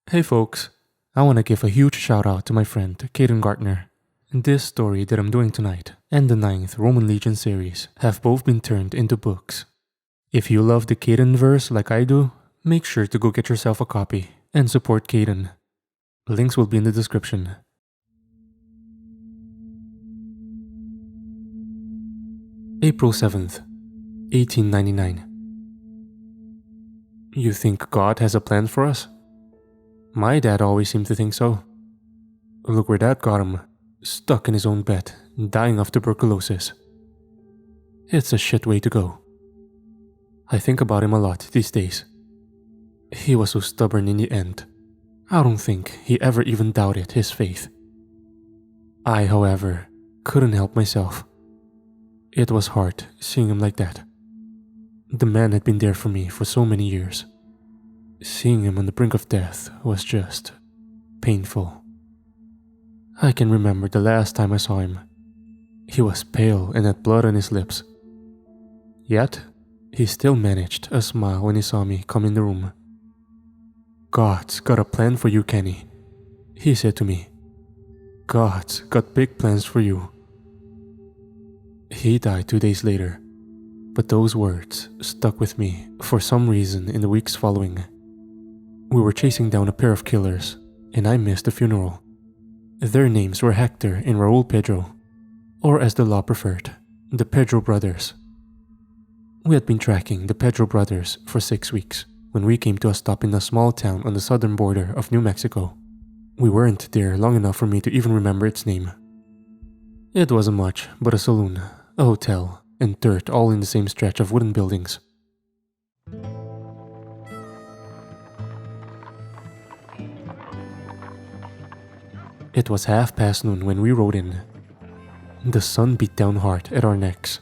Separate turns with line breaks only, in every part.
Hey folks, I want to give a huge shout out to my friend Kaden Gardner. This story that I'm doing tonight and the 9th Roman Legion series have both been turned into books. If you love the Kaden verse like I do, make sure to go get yourself a copy and support Kaden. Links will be in the description. April 7th, 1899. You think God has a plan for us? My dad always seemed to think so. Look where that got him, stuck in his own bed, dying of tuberculosis. It's a shit way to go. I think about him a lot these days. He was so stubborn in the end. I don't think he ever even doubted his faith. I, however, couldn't help myself. It was hard seeing him like that. The man had been there for me for so many years. Seeing him on the brink of death was just painful. I can remember the last time I saw him. He was pale and had blood on his lips. Yet, he still managed a smile when he saw me come in the room. "God's got a plan for you, Kenny," he said to me. "God's got big plans for you." He died 2 days later, but those words stuck with me for some reason in the weeks following. We were chasing down a pair of killers, and I missed the funeral. Their names were Hector and Raul Pedro, or as the law preferred, the Pedro brothers. We had been tracking the Pedro brothers for 6 weeks when we came to a stop in a small town on the southern border of New Mexico. We weren't there long enough for me to even remember its name. It wasn't much but a saloon, a hotel, and dirt all in the same stretch of wooden buildings. It was noon when we rode in. The sun beat down hard at our necks.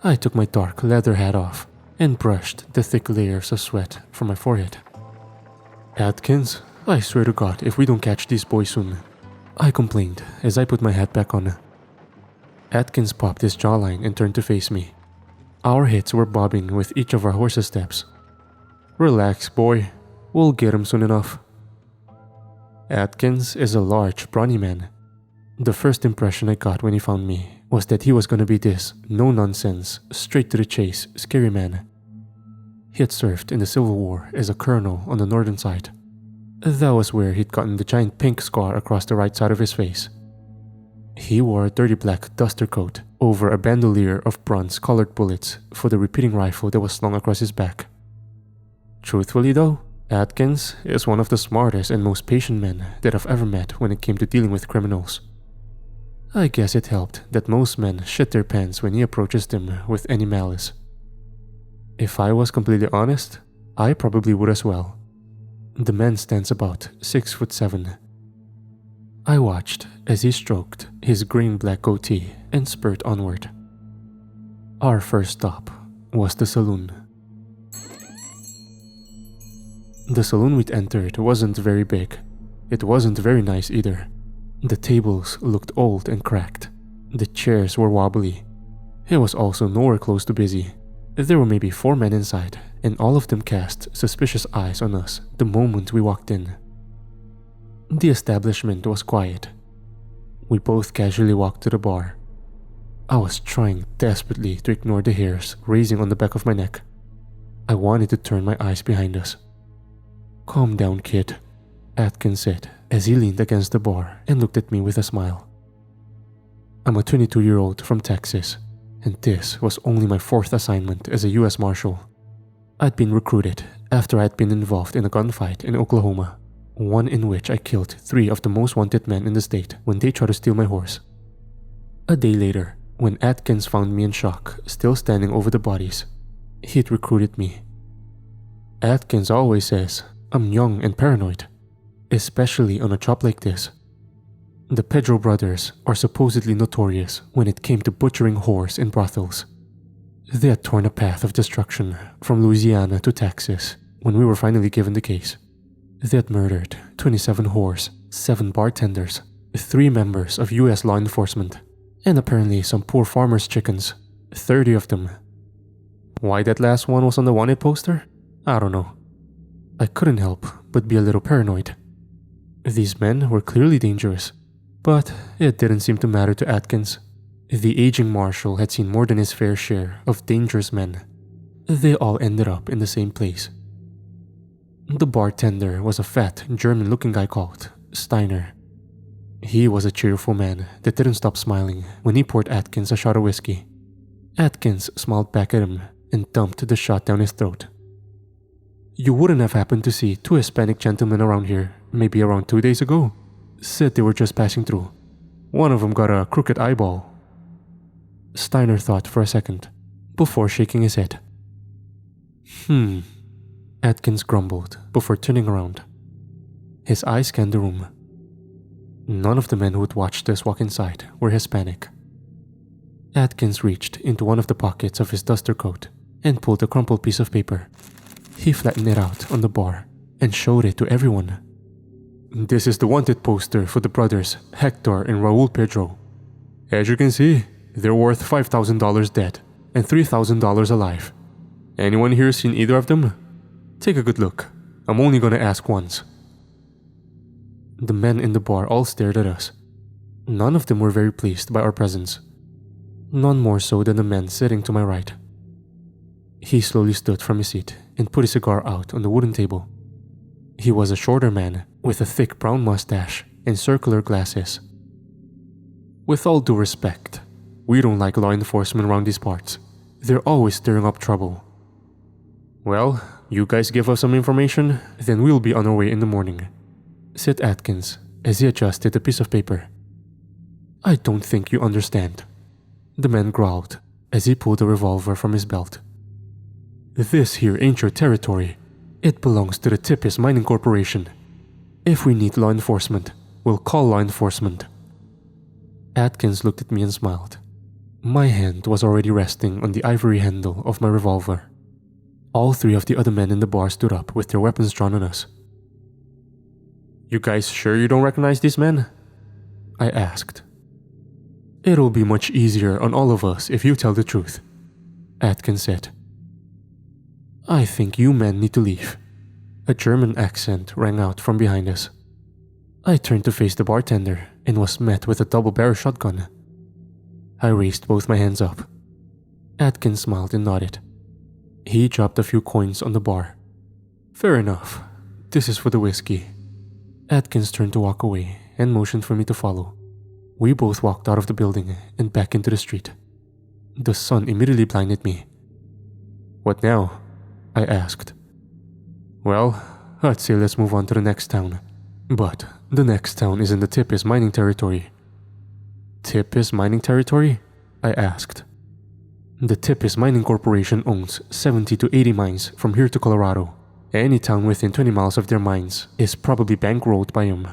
I took my dark leather hat off and brushed the thick layers of sweat from my forehead. "Atkins, I swear to God if we don't catch these boys soon," I complained as I put my hat back on. Atkins popped his jawline and turned to face me. Our heads were bobbing with each of our horses' steps. "Relax, boy. We'll get him soon enough." Atkins is a large, brawny man. The first impression I got when he found me was that he was going to be this no-nonsense, straight-to-the-chase, scary man. He had served in the Civil War as a colonel on the northern side. That was where he'd gotten the giant pink scar across the right side of his face. He wore a dirty black duster coat over a bandolier of bronze-colored bullets for the repeating rifle that was slung across his back. Truthfully though, Atkins is one of the smartest and most patient men that I've ever met when it came to dealing with criminals. I guess it helped that most men shit their pants when he approaches them with any malice. If I was completely honest, I probably would as well. The man stands about 6'7". I watched as he stroked his green-black goatee and spurred onward. Our first stop was the saloon. The saloon we'd entered wasn't very big. It wasn't very nice either. The tables looked old and cracked. The chairs were wobbly. It was also nowhere close to busy. There were maybe 4 men inside, and all of them cast suspicious eyes on us the moment we walked in. The establishment was quiet. We both casually walked to the bar. I was trying desperately to ignore the hairs raising on the back of my neck. I wanted to turn my eyes behind us. "Calm down, kid," Atkins said as he leaned against the bar and looked at me with a smile. I'm a 22-year-old from Texas, and this was only my 4th assignment as a U.S. Marshal. I'd been recruited after I'd been involved in a gunfight in Oklahoma, one in which I killed 3 of the most wanted men in the state when they tried to steal my horse. A day later, when Atkins found me in shock, still standing over the bodies, he'd recruited me. Atkins always says I'm young and paranoid, especially on a job like this. The Pedro brothers are supposedly notorious when it came to butchering whores in brothels. They had torn a path of destruction from Louisiana to Texas when we were finally given the case. They had murdered 27 whores, 7 bartenders, 3 members of US law enforcement, and apparently some poor farmers' chickens, 30 of them. Why that last one was on the wanted poster? I don't know. I couldn't help but be a little paranoid. These men were clearly dangerous, but it didn't seem to matter to Atkins. The aging marshal had seen more than his fair share of dangerous men. They all ended up in the same place. The bartender was a fat, German-looking guy called Steiner. He was a cheerful man that didn't stop smiling when he poured Atkins a shot of whiskey. Atkins smiled back at him and dumped the shot down his throat. "You wouldn't have happened to see two Hispanic gentlemen around here maybe around 2 days ago? Said they were just passing through. One of them got a crooked eyeball." Steiner thought for a second before shaking his head. Atkins grumbled before turning around. His eyes scanned the room. None of the men who had watched us walk inside were Hispanic. Atkins reached into one of the pockets of his duster coat and pulled a crumpled piece of paper. He flattened it out on the bar and showed it to everyone. "This is the wanted poster for the brothers Hector and Raul Pedro. As you can see, they're worth $5,000 dead and $3,000 alive. Anyone here seen either of them? Take a good look. I'm only gonna ask once." The men in the bar all stared at us. None of them were very pleased by our presence. None more so than the man sitting to my right. He slowly stood from his seat and put his cigar out on the wooden table. He was a shorter man with a thick brown mustache and circular glasses. "With all due respect, we don't like law enforcement around these parts. They're always stirring up trouble." "Well, you guys give us some information, then we'll be on our way in the morning," said Atkins as he adjusted the piece of paper. "I don't think you understand," the man growled as he pulled a revolver from his belt. "This here ain't your territory. It belongs to the Tippis Mining Corporation. If we need law enforcement, we'll call law enforcement." Atkins looked at me and smiled. My hand was already resting on the ivory handle of my revolver. All three of the other men in the bar stood up with their weapons drawn on us. "You guys sure you don't recognize these men?" I asked. "It'll be much easier on all of us if you tell the truth," Atkins said. "I think you men need to leave." A German accent rang out from behind us. I turned to face the bartender and was met with a double-barrel shotgun. I raised both my hands up. Atkins smiled and nodded. He dropped a few coins on the bar. "Fair enough. This is for the whiskey." Atkins turned to walk away and motioned for me to follow. We both walked out of the building and back into the street. The sun immediately blinded me. "What now?" I asked. "Well, I'd say let's move on to the next town. But the next town is in the Tippis mining territory." "Tippis mining territory?" I asked. "The Tippis Mining Corporation owns 70 to 80 mines from here to Colorado. Any town within 20 miles of their mines is probably bankrolled by them."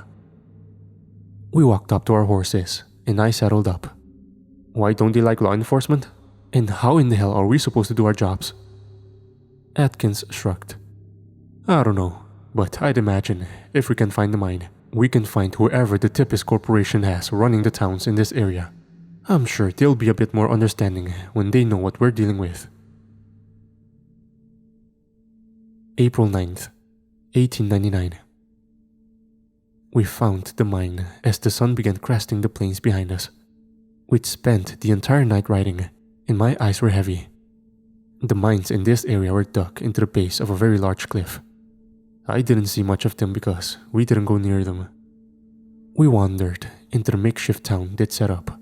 We walked up to our horses, and I saddled up. "Why don't they like law enforcement? And how in the hell are we supposed to do our jobs?" Atkins shrugged. "I don't know, but I'd imagine if we can find the mine, we can find whoever the Tippis Corporation has running the towns in this area. I'm sure they'll be a bit more understanding when they know what we're dealing with." April 9th, 1899. We found the mine as the sun began cresting the plains behind us. We'd spent the entire night riding, and my eyes were heavy. The mines in this area were dug into the base of a very large cliff. I didn't see much of them because we didn't go near them. We wandered into the makeshift town they'd set up.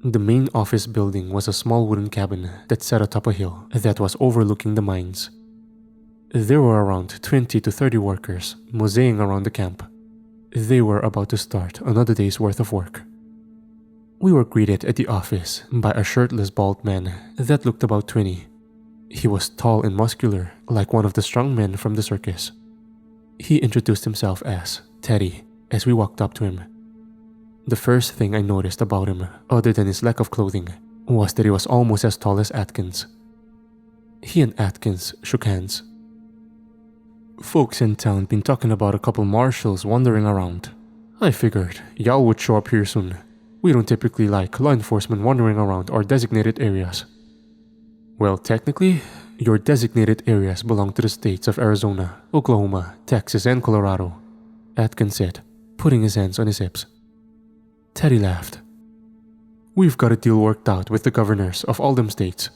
The main office building was a small wooden cabin that sat atop a hill that was overlooking the mines. There were around 20 to 30 workers moseying around the camp. They were about to start another day's worth of work. We were greeted at the office by a shirtless bald man that looked about 20. He was tall and muscular, like one of the strong men from the circus. He introduced himself as Teddy as we walked up to him. The first thing I noticed about him, other than his lack of clothing, was that he was almost as tall as Atkins. He and Atkins shook hands. "Folks in town been talking about a couple marshals wandering around. I figured y'all would show up here soon. We don't typically like law enforcement wandering around our designated areas." "Well, technically, your designated areas belong to the states of Arizona, Oklahoma, Texas, and Colorado, Atkins said, putting his hands on his hips. Teddy laughed. We've got a deal worked out with the governors of all them states.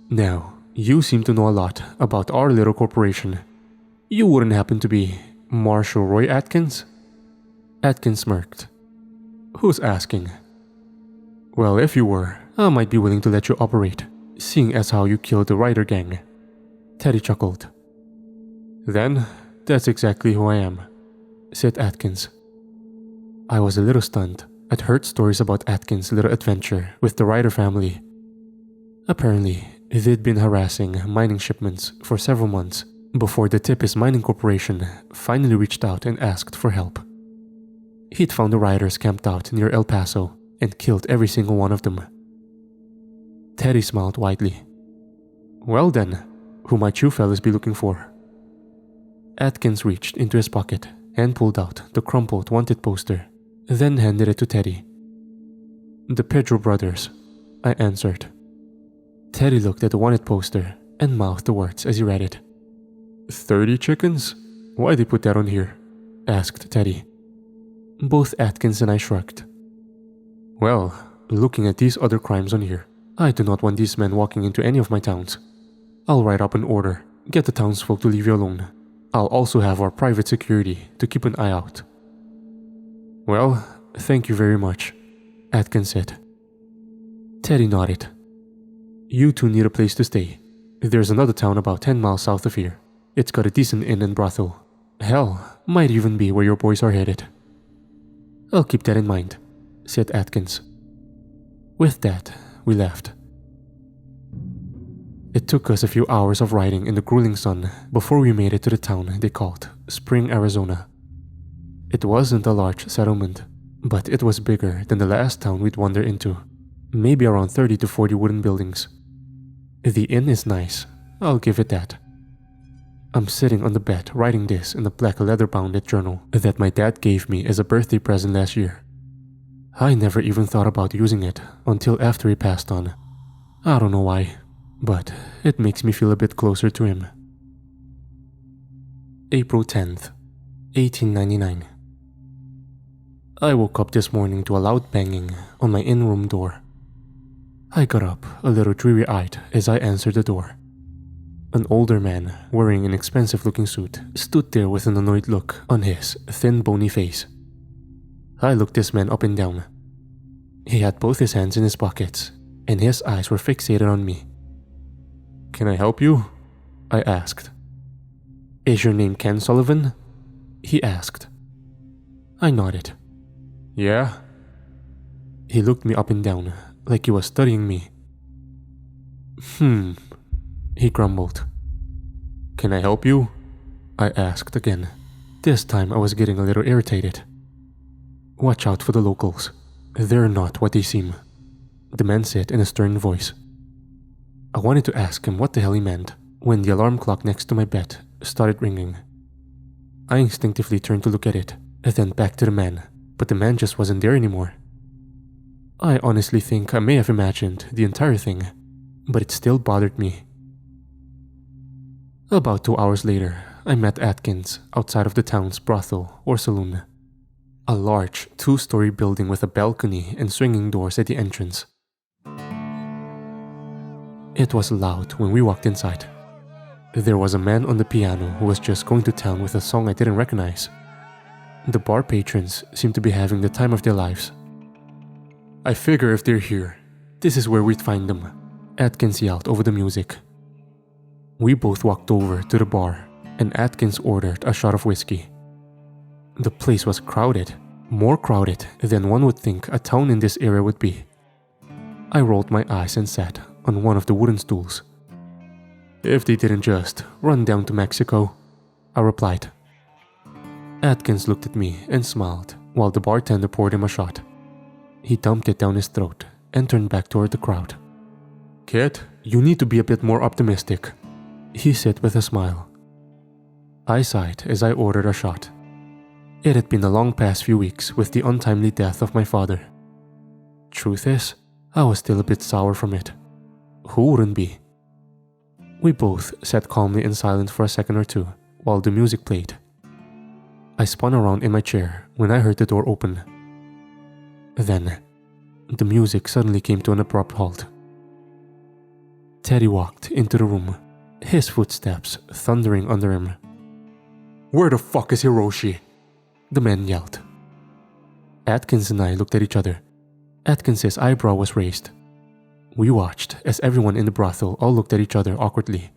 Now, you seem to know a lot about our little corporation. You wouldn't happen to be Marshall Roy Atkins? Atkins smirked. Who's asking? Well, if you were, I might be willing to let you operate, seeing as how you killed the Ryder gang. Teddy chuckled. Then, that's exactly who I am, said Atkins. I was a little stunned. I'd heard stories about Atkins' little adventure with the Ryder family. Apparently, they'd been harassing mining shipments for several months before the Tippis Mining Corporation finally reached out and asked for help. He'd found the Ryders camped out near El Paso and killed every single one of them. Teddy smiled widely. Well then, who might you fellas be looking for? Atkins reached into his pocket and pulled out the crumpled wanted poster, then handed it to Teddy. The Pedro brothers, I answered. Teddy looked at the wanted poster and mouthed the words as he read it. 30 chickens? Why'd they put that on here? Asked Teddy. Both Atkins and I shrugged. Well, looking at these other crimes on here, I do not want these men walking into any of my towns. I'll write up an order, get the townsfolk to leave you alone. I'll also have our private security to keep an eye out. Well, thank you very much, Atkins said. Teddy nodded. You two need a place to stay. There's another town about 10 miles south of here. It's got a decent inn and brothel. Hell, might even be where your boys are headed. I'll keep that in mind, said Atkins. With that, we left. It took us a few hours of riding in the grueling sun before we made it to the town they called Spring, Arizona. It wasn't a large settlement, but it was bigger than the last town we'd wandered into, maybe around 30 to 40 wooden buildings. The inn is nice, I'll give it that. I'm sitting on the bed writing this in a black leather-bounded journal that my dad gave me as a birthday present last year. I never even thought about using it until after he passed on. I don't know why, but it makes me feel a bit closer to him. April 10th, 1899. I woke up this morning to a loud banging on my in-room door. I got up a little dreary-eyed as I answered the door. An older man, wearing an expensive-looking suit, stood there with an annoyed look on his thin, bony face. I looked this man up and down. He had both his hands in his pockets, and his eyes were fixated on me. Can I help you? I asked. Is your name Ken Sullivan? He asked. I nodded. Yeah? He looked me up and down, like he was studying me. He grumbled. Can I help you? I asked again. This time I was getting a little irritated. Watch out for the locals. They're not what they seem, the man said in a stern voice. I wanted to ask him what the hell he meant when the alarm clock next to my bed started ringing. I instinctively turned to look at it, and then back to the man, but the man just wasn't there anymore. I honestly think I may have imagined the entire thing, but it still bothered me. About 2 hours later, I met Atkins outside of the town's brothel or saloon. A large 2-story building with a balcony and swinging doors at the entrance. It was loud when we walked inside. There was a man on the piano who was just going to town with a song I didn't recognize. The bar patrons seemed to be having the time of their lives. I figure if they're here, this is where we'd find them, Atkins yelled over the music. We both walked over to the bar, and Atkins ordered a shot of whiskey. The place was crowded, more crowded than one would think a town in this area would be. I rolled my eyes and sat on one of the wooden stools. If they didn't just run down to Mexico, I replied. Atkins looked at me and smiled while the bartender poured him a shot. He dumped it down his throat and turned back toward the crowd. Kid, you need to be a bit more optimistic, he said with a smile. I sighed as I ordered a shot. It had been a long past few weeks with the untimely death of my father. Truth is, I was still a bit sour from it. Who wouldn't be? We both sat calmly in silence for a second or two while the music played. I spun around in my chair when I heard the door open. Then, the music suddenly came to an abrupt halt. Teddy walked into the room, his footsteps thundering under him. "Where the fuck is Hiroshi?" the man yelled. Atkins and I looked at each other. Atkins's eyebrow was raised. We watched as everyone in the brothel all looked at each other awkwardly.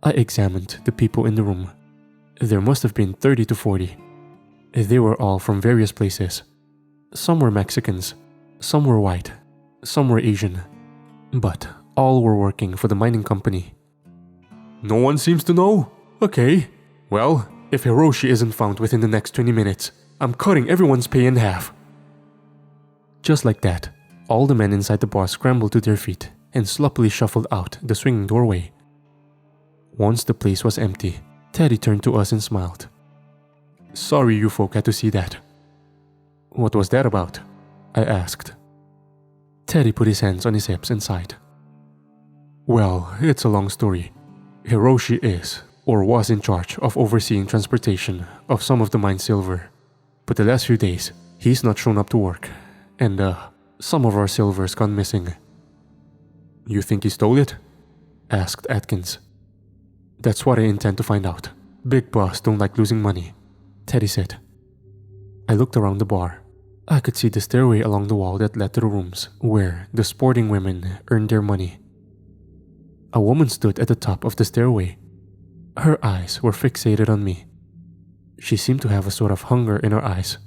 I examined the people in the room. There must have been 30 to 40. They were all from various places. Some were Mexicans, some were white, some were Asian, but all were working for the mining company. "No one seems to know? Okay. Well, if Hiroshi isn't found within the next 20 minutes, I'm cutting everyone's pay in half." Just like that, all the men inside the bar scrambled to their feet and sloppily shuffled out the swinging doorway. Once the place was empty, Teddy turned to us and smiled. "Sorry you folk had to see that." "What was that about?" I asked. Teddy put his hands on his hips and sighed. "Well, it's a long story. Hiroshi is, or was in charge of overseeing transportation of some of the mine's silver. But the last few days, he's not shown up to work, and some of our silver's gone missing." "You think he stole it?" asked Atkins. "That's what I intend to find out. Big boss don't like losing money," Teddy said. I looked around the bar. I could see the stairway along the wall that led to the rooms where the sporting women earned their money. A woman stood at the top of the stairway. Her eyes were fixated on me. She seemed to have a sort of hunger in her eyes.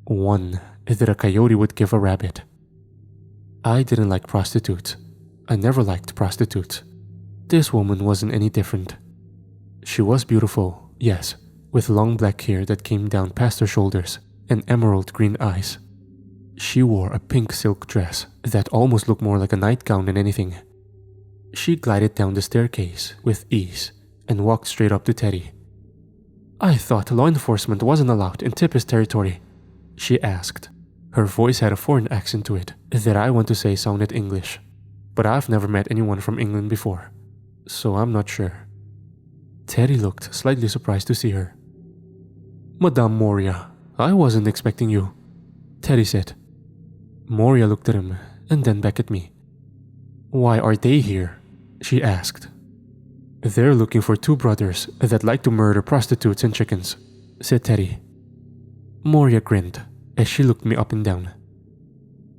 One that a coyote would give a rabbit. I didn't like prostitutes. I never liked prostitutes. This woman wasn't any different. She was beautiful, yes, with long black hair that came down past her shoulders and emerald green eyes. She wore a pink silk dress that almost looked more like a nightgown than anything. She glided down the staircase with ease and walked straight up to Teddy. "I thought law enforcement wasn't allowed in Tippis territory," she asked. Her voice had a foreign accent to it that I want to say sounded English, but I've never met anyone from England before, so I'm not sure. Teddy looked slightly surprised to see her. "Madame Moria, I wasn't expecting you," Teddy said. Moria looked at him and then back at me. "Why are they here?" she asked. "They're looking for two brothers that like to murder prostitutes and chickens," said Teddy. Moria grinned as she looked me up and down.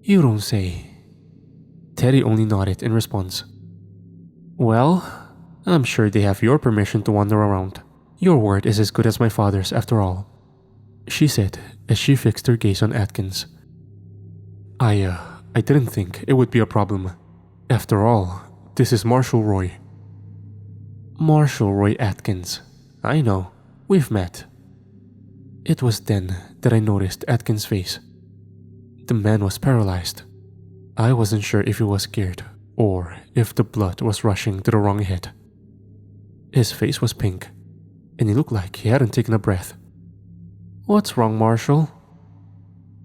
"You don't say." Teddy only nodded in response. "Well, I'm sure they have your permission to wander around. Your word is as good as my father's after all," she said as she fixed her gaze on Atkins. I didn't think it would be a problem. After all, this is Marshall Roy." "Marshall Roy Atkins. I know. We've met." It was then that I noticed Atkins' face. The man was paralyzed. I wasn't sure if he was scared or if the blood was rushing to the wrong head. His face was pink, and he looked like he hadn't taken a breath. "What's wrong, Marshall?"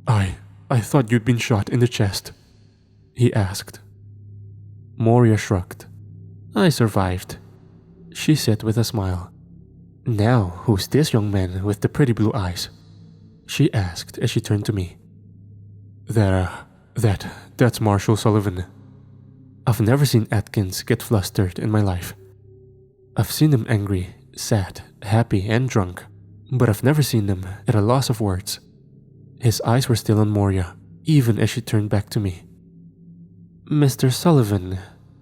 I thought you'd been shot in the chest," he asked. Moria shrugged. "I survived," she said with a smile. "Now, who's this young man with the pretty blue eyes?" she asked as she turned to me. That's Marshall Sullivan." I've never seen Atkins get flustered in my life. I've seen him angry, sad, happy, and drunk, but I've never seen him at a loss of words. His eyes were still on Moria, even as she turned back to me. "Mr. Sullivan,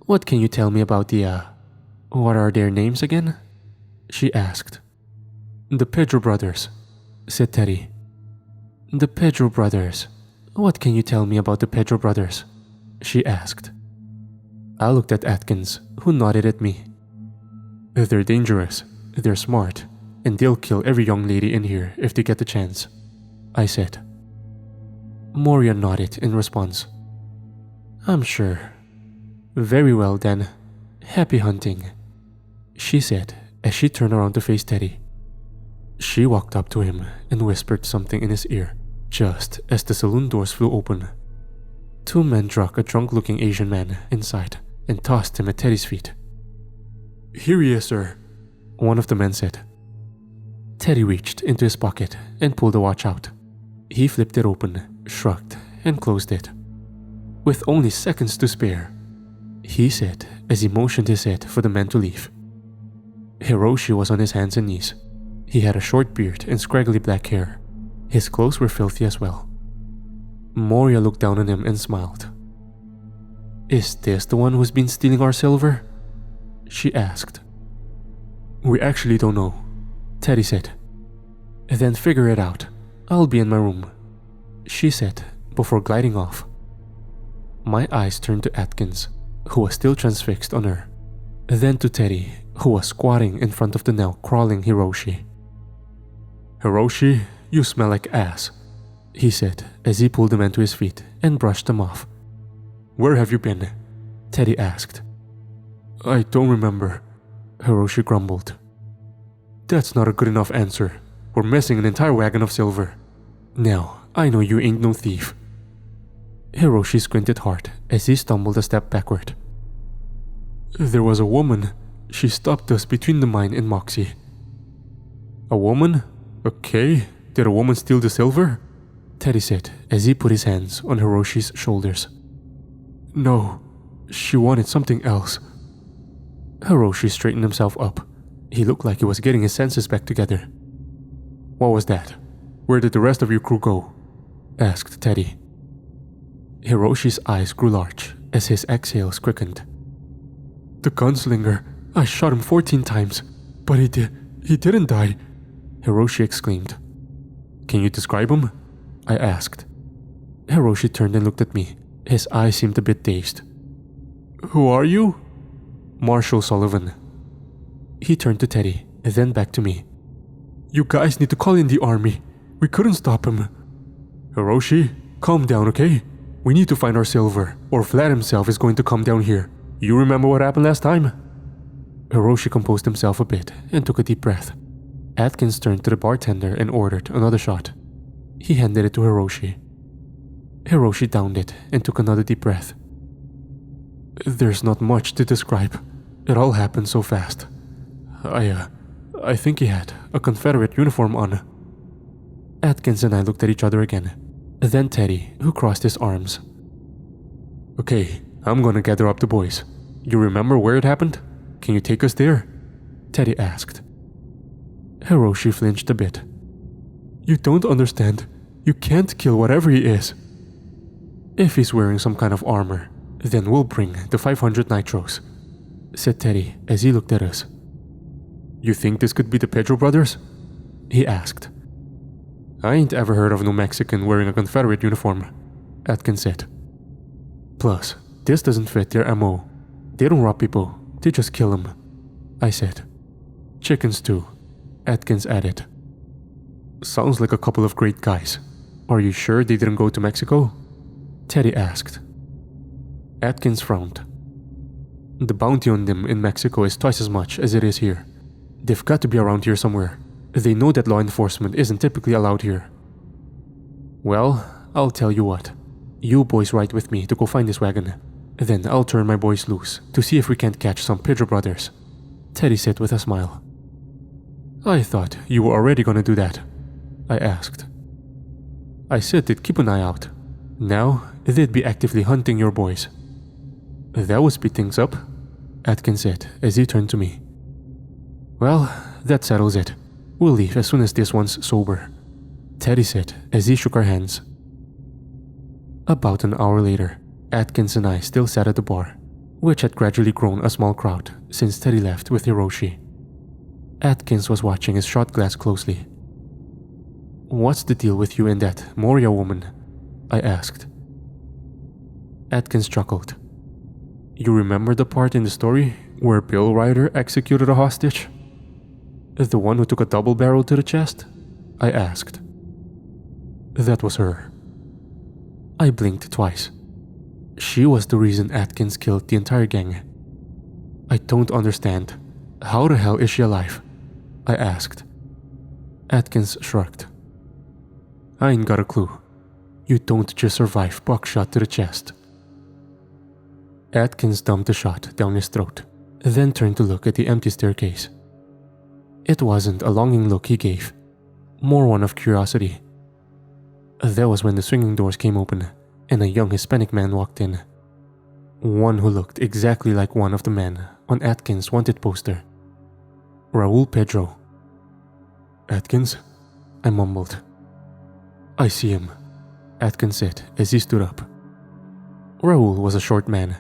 what can you tell me about the, what are their names again?" she asked. "The Pedro brothers," said Teddy. "The Pedro brothers. What can you tell me about the Pedro brothers?" she asked. I looked at Atkins, who nodded at me. "They're dangerous, they're smart, and they'll kill every young lady in here if they get the chance," I said. Moria nodded in response. "I'm sure. Very well then. Happy hunting," she said as she turned around to face Teddy. She walked up to him and whispered something in his ear just as the saloon doors flew open. Two men dragged a drunk-looking Asian man inside and tossed him at Teddy's feet. "Here he is, sir," one of the men said. Teddy reached into his pocket and pulled the watch out. He flipped it open, shrugged, and closed it. With only seconds to spare, he said as he motioned his head for the men to leave. Hiroshi was on his hands and knees. He had a short beard and scraggly black hair. His clothes were filthy as well. Moria looked down on him and smiled. "Is this the one who's been stealing our silver?" she asked. "We actually don't know," Teddy said. "Then figure it out. I'll be in my room," she said before gliding off. My eyes turned to Atkins, who was still transfixed on her, then to Teddy, who was squatting in front of the now crawling Hiroshi. "Hiroshi, you smell like ass," he said as he pulled the man to his feet and brushed them off. "Where have you been?" Teddy asked. "I don't remember," Hiroshi grumbled. "That's not a good enough answer. We're missing an entire wagon of silver. Now, I know you ain't no thief." Hiroshi squinted hard as he stumbled a step backward. "There was a woman. She stopped us between the mine and Moxie." "A woman? Okay. Did a woman steal the silver?" Teddy said as he put his hands on Hiroshi's shoulders. "No. She wanted something else." Hiroshi straightened himself up. He looked like he was getting his senses back together. "What was that? Where did the rest of your crew go?" asked Teddy. Hiroshi's eyes grew large as his exhales quickened. "The Gunslinger. I shot him 14 times, but he didn't die," Hiroshi exclaimed. "Can you describe him?" I asked. Hiroshi turned and looked at me. His eyes seemed a bit dazed. "Who are you?" "Marshal Sullivan." He turned to Teddy, then back to me. "You guys need to call in the army. We couldn't stop him." "Hiroshi, calm down, okay? We need to find our silver, or Vlad himself is going to come down here. You remember what happened last time?" Hiroshi composed himself a bit and took a deep breath. Atkins turned to the bartender and ordered another shot. He handed it to Hiroshi. Hiroshi downed it and took another deep breath. "There's not much to describe. It all happened so fast. I think he had a Confederate uniform on." Atkins and I looked at each other again. Then Teddy, who crossed his arms. "Okay, I'm gonna gather up the boys. You remember where it happened? Can you take us there?" Teddy asked. Hiroshi flinched a bit. "You don't understand. You can't kill whatever he is." "If he's wearing some kind of armor, then we'll bring the 500 nitros," said Teddy as he looked at us. "You think this could be the Pedro brothers?" he asked. "I ain't ever heard of no Mexican wearing a Confederate uniform," Atkins said. "Plus, this doesn't fit their MO. They don't rob people, they just kill them," I said. "Chickens too," Atkins added. "Sounds like a couple of great guys. Are you sure they didn't go to Mexico?" Teddy asked. Atkins frowned. "The bounty on them in Mexico is twice as much as it is here. They've got to be around here somewhere. They know that law enforcement isn't typically allowed here." "Well, I'll tell you what. You boys ride with me to go find this wagon. Then I'll turn my boys loose to see if we can't catch some Pedro brothers," Teddy said with a smile. "I thought you were already gonna do that," I asked. "I said they'd keep an eye out. Now, they'd be actively hunting your boys." "That would speed things up," Atkins said as he turned to me. "Well, that settles it. We'll leave as soon as this one's sober," Teddy said as he shook our hands. About an hour later, Atkins and I still sat at the bar, which had gradually grown a small crowd since Teddy left with Hiroshi. Atkins was watching his shot glass closely. "What's the deal with you and that Moria woman?" I asked. Atkins chuckled. "You remember the part in the story where Bill Ryder executed a hostage? The one who took a double barrel to the chest?" I asked. "That was her." I blinked twice. She was the reason Atkins killed the entire gang. "I don't understand. How the hell is she alive?" I asked. Atkins shrugged. "I ain't got a clue. You don't just survive buckshot to the chest." Atkins dumped the shot down his throat. then turned to look at the empty staircase. It wasn't a longing look he gave, more one of curiosity. That was when the swinging doors came open and a young Hispanic man walked in. One who looked exactly like one of the men on Atkins' wanted poster. Raul Pedro. "Atkins?" I mumbled. "I see him," Atkins said as he stood up. Raul was a short man.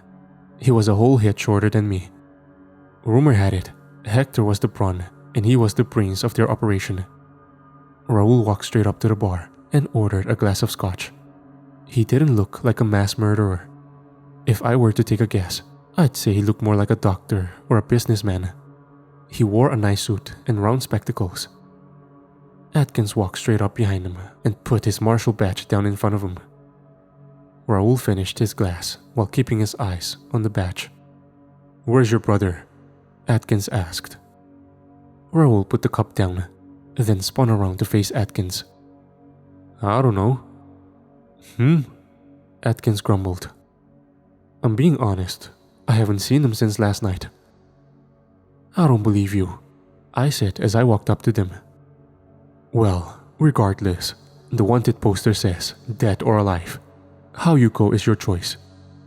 He was a whole head shorter than me. Rumor had it, Hector was the brawn and he was the brains of their operation. Raul walked straight up to the bar and ordered a glass of scotch. He didn't look like a mass murderer. If I were to take a guess, I'd say he looked more like a doctor or a businessman. He wore a nice suit and round spectacles. Atkins walked straight up behind him and put his marshal badge down in front of him. Raul finished his glass while keeping his eyes on the badge. "Where's your brother?" Atkins asked. Raul put the cup down, then spun around to face Atkins. "I don't know." Atkins grumbled. "I'm being honest, I haven't seen him since last night." "I don't believe you," I said as I walked up to them. "Well, regardless, the wanted poster says, dead or alive. How you go is your choice,"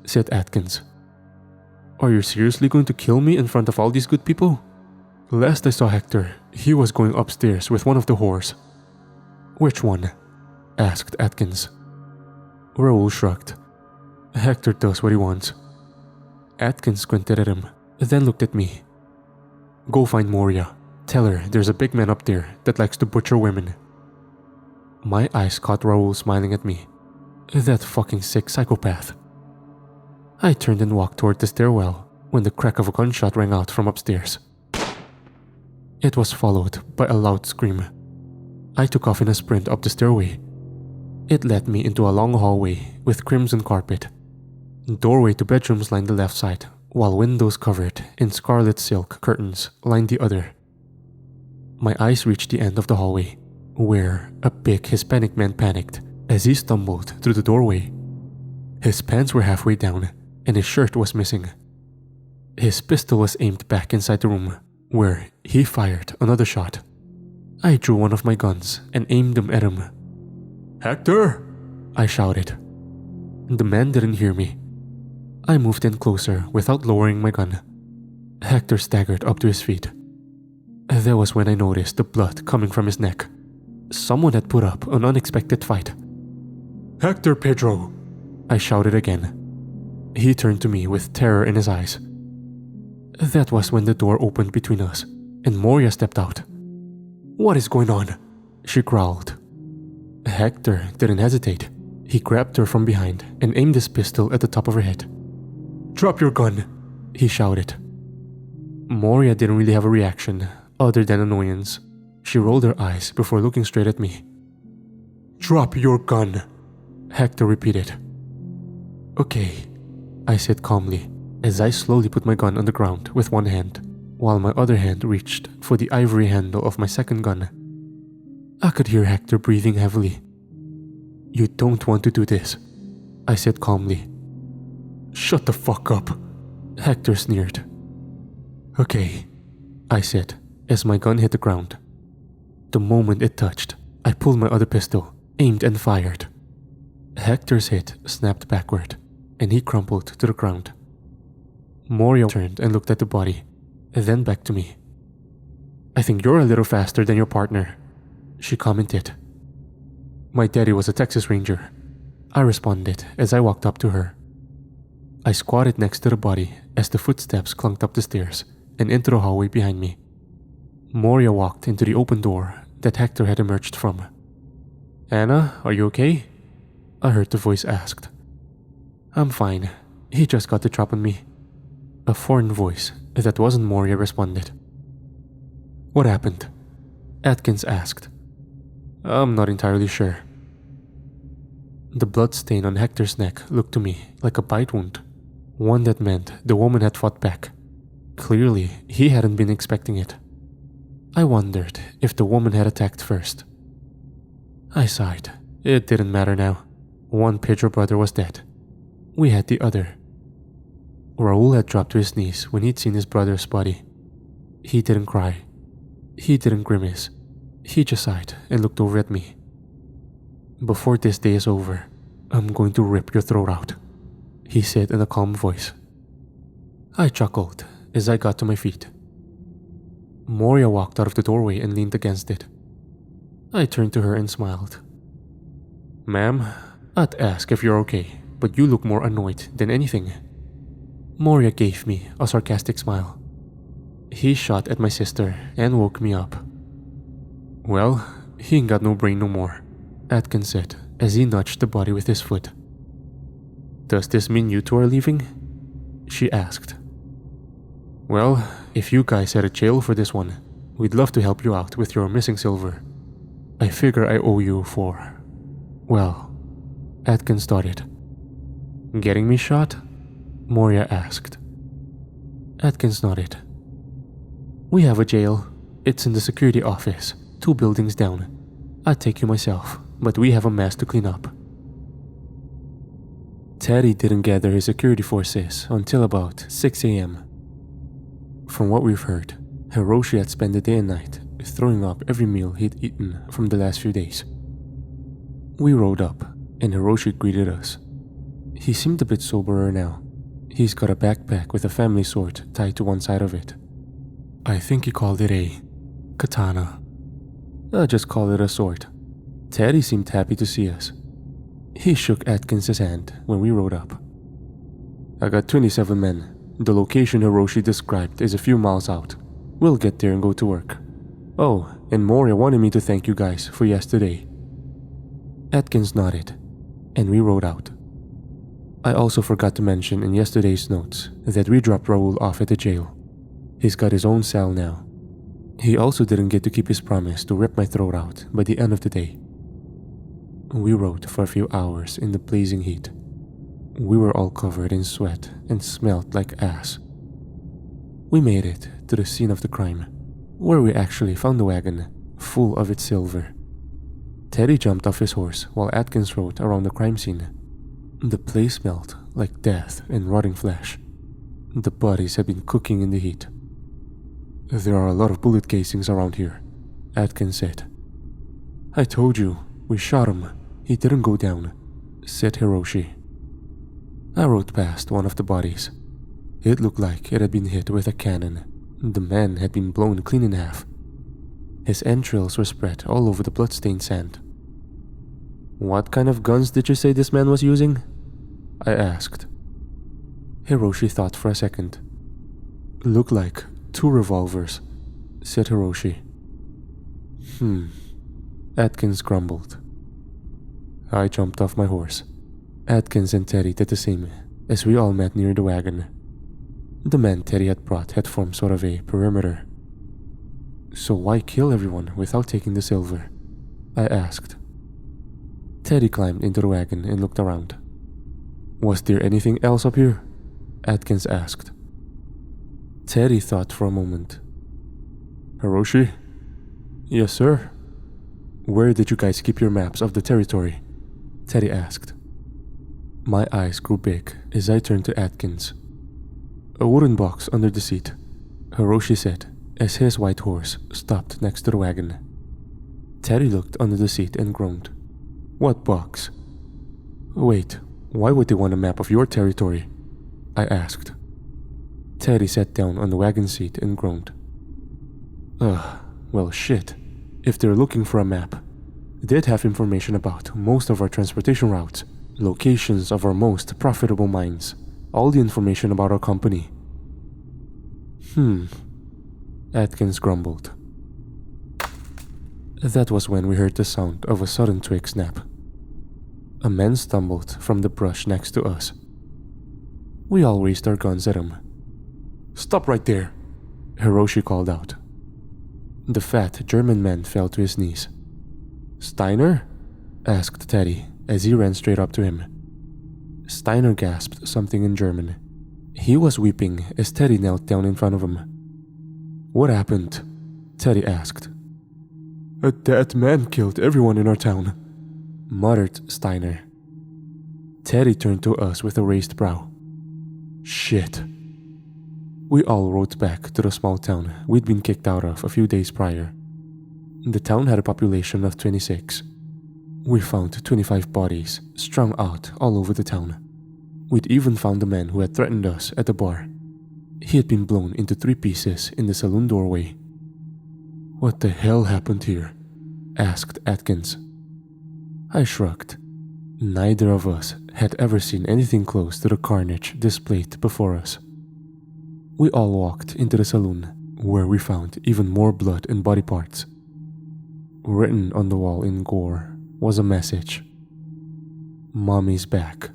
said Atkins. "Are you seriously going to kill me in front of all these good people?" "Last I saw Hector, he was going upstairs with one of the whores." "Which one?" asked Atkins. Raul shrugged. "Hector does what he wants." Atkins squinted at him, then looked at me. "Go find Moria. Tell her there's a big man up there that likes to butcher women." My eyes caught Raul smiling at me. That fucking sick psychopath. I turned and walked toward the stairwell when the crack of a gunshot rang out from upstairs. It was followed by a loud scream. I took off in a sprint up the stairway. It led me into a long hallway with crimson carpet. Doorway to bedrooms lined the left side, while windows covered in scarlet silk curtains lined the other. My eyes reached the end of the hallway, where a big Hispanic man panicked as he stumbled through the doorway. His pants were halfway down and his shirt was missing. His pistol was aimed back inside the room, where he fired another shot. I drew one of my guns and aimed them at him. "Hector!" I shouted. The man didn't hear me. I moved in closer without lowering my gun. Hector staggered up to his feet. That was when I noticed the blood coming from his neck. Someone had put up an unexpected fight. "Hector Pedro!" I shouted again. He turned to me with terror in his eyes. That was when the door opened between us, and Moria stepped out. "What is going on?" she growled. Hector didn't hesitate. He grabbed her from behind and aimed his pistol at the top of her head. "Drop your gun," he shouted. Moria didn't really have a reaction other than annoyance. She rolled her eyes before looking straight at me. "Drop your gun," Hector repeated. "Okay," I said calmly as I slowly put my gun on the ground with one hand, while my other hand reached for the ivory handle of my second gun. I could hear Hector breathing heavily. "You don't want to do this," I said calmly. "Shut the fuck up," Hector sneered. "Okay," I said as my gun hit the ground. The moment it touched, I pulled my other pistol, aimed and fired. Hector's head snapped backward, and he crumpled to the ground. Moria turned and looked at the body, then back to me. "I think you're a little faster than your partner," she commented. "My daddy was a Texas Ranger," I responded as I walked up to her. I squatted next to the body as the footsteps clunked up the stairs and into the hallway behind me. Moria walked into the open door that Hector had emerged from. "Anna, are you okay?" I heard the voice asked. "I'm fine. He just got the drop on me." A foreign voice that wasn't Moria responded. "What happened?" Atkins asked. "I'm not entirely sure." The blood stain on Hector's neck looked to me like a bite wound, one that meant the woman had fought back. Clearly, he hadn't been expecting it. I wondered if the woman had attacked first. I sighed. It didn't matter now. One Pedro brother was dead. We had the other. Raoul had dropped to his knees when he'd seen his brother's body. He didn't cry. He didn't grimace. He just sighed and looked over at me. "Before this day is over, I'm going to rip your throat out," he said in a calm voice. I chuckled as I got to my feet. Moria walked out of the doorway and leaned against it. I turned to her and smiled. "Ma'am, I'd ask if you're okay, but you look more annoyed than anything." Moria gave me a sarcastic smile. He shot at my sister and woke me up. "Well, he ain't got no brain no more," Atkins said as he nudged the body with his foot. "Does this mean you two are leaving?" she asked. "Well, if you guys had a jail for this one, we'd love to help you out with your missing silver. I figure I owe you for... well," Atkins started. "Getting me shot?" Moria asked. Atkins nodded. "We have a jail. It's in the security office, 2 buildings down. I'd take you myself, but we have a mess to clean up." Teddy didn't gather his security forces until about 6 a.m. From what we've heard, Hiroshi had spent the day and night throwing up every meal he'd eaten from the last few days. We rode up, and Hiroshi greeted us. He seemed a bit soberer now. He's got a backpack with a family sword tied to one side of it. I think he called it a katana. I'll just call it a sword. Teddy seemed happy to see us. He shook Atkins' hand when we rode up. "I got 27 men. The location Hiroshi described is a few miles out. We'll get there and go to work. Oh, and Moria wanted me to thank you guys for yesterday." Atkins nodded, and we rode out. I also forgot to mention in yesterday's notes that we dropped Raoul off at the jail. He's got his own cell now. He also didn't get to keep his promise to rip my throat out by the end of the day. We rode for a few hours in the blazing heat. We were all covered in sweat and smelled like ass. We made it to the scene of the crime, where we actually found the wagon full of its silver. Teddy jumped off his horse while Atkins rode around the crime scene. The place smelled like death and rotting flesh. The bodies had been cooking in the heat. "There are a lot of bullet casings around here," Atkins said. "I told you, we shot him. He didn't go down," said Hiroshi. I rode past one of the bodies. It looked like it had been hit with a cannon. The man had been blown clean in half. His entrails were spread all over the blood-stained sand. "What kind of guns did you say this man was using?" I asked. Hiroshi thought for a second. "Looked like 2 revolvers," said Hiroshi. Atkins grumbled. I jumped off my horse. Atkins and Teddy did the same as we all met near the wagon. The men Teddy had brought had formed sort of a perimeter. "So why kill everyone without taking the silver?" I asked. Teddy climbed into the wagon and looked around. "Was there anything else up here?" Atkins asked. Teddy thought for a moment. "Hiroshi?" "Yes, sir." "Where did you guys keep your maps of the territory?" Teddy asked. My eyes grew big as I turned to Atkins. "A wooden box under the seat," Hiroshi said as his white horse stopped next to the wagon. Teddy looked under the seat and groaned. "What box?" "Wait, why would they want a map of your territory?" I asked. Teddy sat down on the wagon seat and groaned. Well shit. If they're looking for a map, they'd have information about most of our transportation routes, locations of our most profitable mines, all the information about our company." Atkins grumbled. That was when we heard the sound of a sudden twig snap. A man stumbled from the brush next to us. We all raised our guns at him. "Stop right there," Hiroshi called out. The fat German man fell to his knees. "Steiner?" asked Teddy as he ran straight up to him. Steiner gasped something in German. He was weeping as Teddy knelt down in front of him. "What happened?" Teddy asked. "A dead man killed everyone in our town," muttered Steiner. Teddy turned to us with a raised brow. Shit. We all rode back to the small town we'd been kicked out of a few days prior. The town had a population of 26. We found 25 bodies strung out all over the town. We'd even found the man who had threatened us at the bar. He had been blown into 3 pieces in the saloon doorway. "What the hell happened here?" asked Atkins. I shrugged. Neither of us had ever seen anything close to the carnage displayed before us. We all walked into the saloon, where we found even more blood and body parts. Written on the wall in gore was a message. "Mommy's back."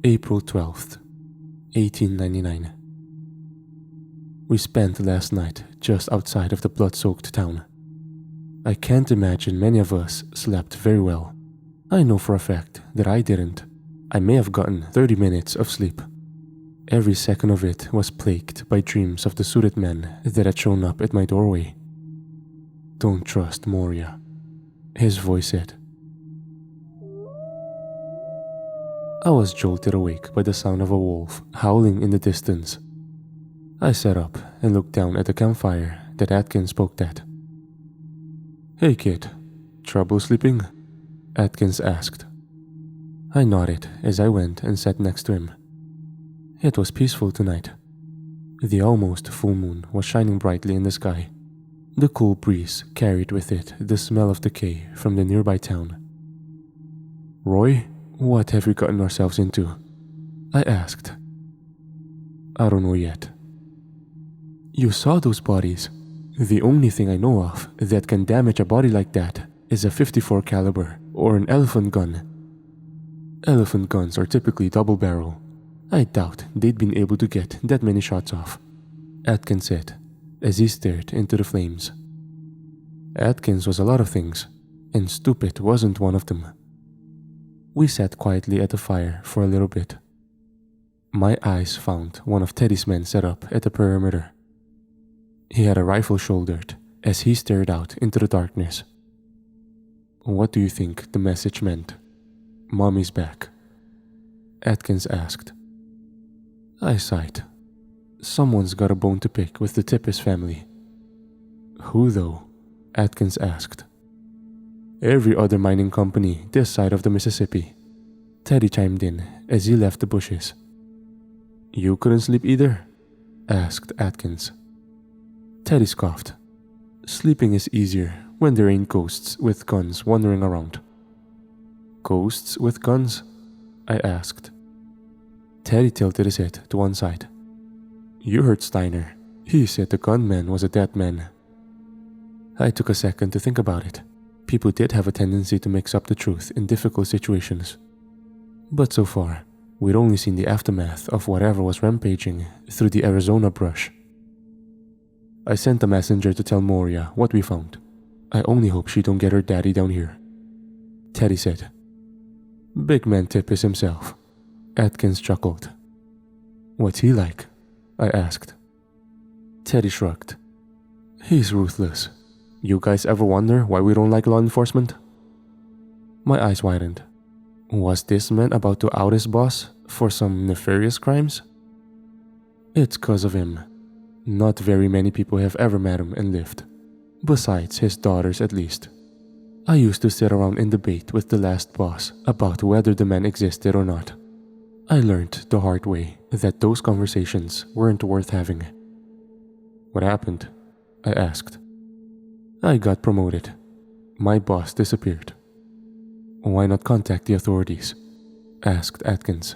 April 12th, 1899. We spent last night just outside of the blood-soaked town. I can't imagine many of us slept very well. I know for a fact that I didn't. I may have gotten 30 minutes of sleep. Every second of it was plagued by dreams of the suited men that had shown up at my doorway. "Don't trust Moria," his voice said. I was jolted awake by the sound of a wolf howling in the distance. I sat up and looked down at the campfire that Atkins poked at. "Hey kid, trouble sleeping?" Atkins asked. I nodded as I went and sat next to him. It was peaceful tonight. The almost full moon was shining brightly in the sky. The cool breeze carried with it the smell of decay from the nearby town. "Roy, what have we gotten ourselves into?" I asked. "I don't know yet." "You saw those bodies. The only thing I know of that can damage a body like that is a .54 caliber or an elephant gun. Elephant guns are typically double-barrel. I doubt they'd been able to get that many shots off," Atkins said as he stared into the flames. Atkins was a lot of things, and stupid wasn't one of them. We sat quietly at the fire for a little bit. My eyes found one of Teddy's men set up at the perimeter. He had a rifle shouldered as he stared out into the darkness. "What do you think the message meant?" "Mommy's back," Atkins asked. I sighed. Someone's got a bone to pick with the Tippis family. "Who though?" Atkins asked. "Every other mining company this side of the Mississippi," Teddy chimed in as he left the bushes. "You couldn't sleep either?" asked Atkins. Teddy scoffed. "Sleeping is easier when there ain't ghosts with guns wandering around." "Ghosts with guns?" I asked. Teddy tilted his head to one side. "You heard Steiner. He said the gunman was a dead man." I took a second to think about it. People did have a tendency to mix up the truth in difficult situations. But so far, we'd only seen the aftermath of whatever was rampaging through the Arizona brush. I sent a messenger to tell Moria what we found. I only hope she don't get her daddy down here. Teddy said. "Big man Tippis himself." Atkins chuckled. "What's he like?" I asked. Teddy shrugged. "He's ruthless. You guys ever wonder why we don't like law enforcement?" My eyes widened. Was this man about to out his boss for some nefarious crimes? "It's 'cause of him. Not very many people have ever met him and lived. Besides his daughters at least. I used to sit around and debate with the last boss about whether the man existed or not. I learned the hard way that those conversations weren't worth having." "What happened?" I asked. "I got promoted. My boss disappeared." "Why not contact the authorities?" asked Atkins.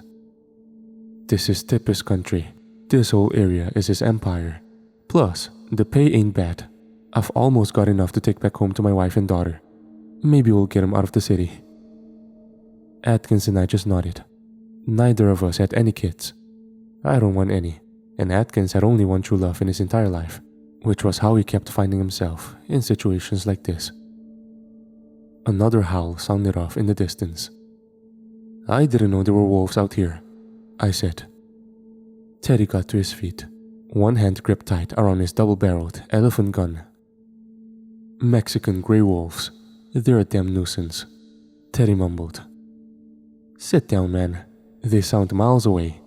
"This is Tippis country. This whole area is his empire. Plus, the pay ain't bad. I've almost got enough to take back home to my wife and daughter. Maybe we'll get him out of the city." Atkins and I just nodded. Neither of us had any kids. I don't want any, and Atkins had only one true love in his entire life, which was how he kept finding himself in situations like this. Another howl sounded off in the distance. "I didn't know there were wolves out here," I said. Teddy got to his feet, one hand gripped tight around his double-barreled elephant gun. "Mexican gray wolves. They're a damn nuisance," Teddy mumbled. "Sit down, man," They sound miles away,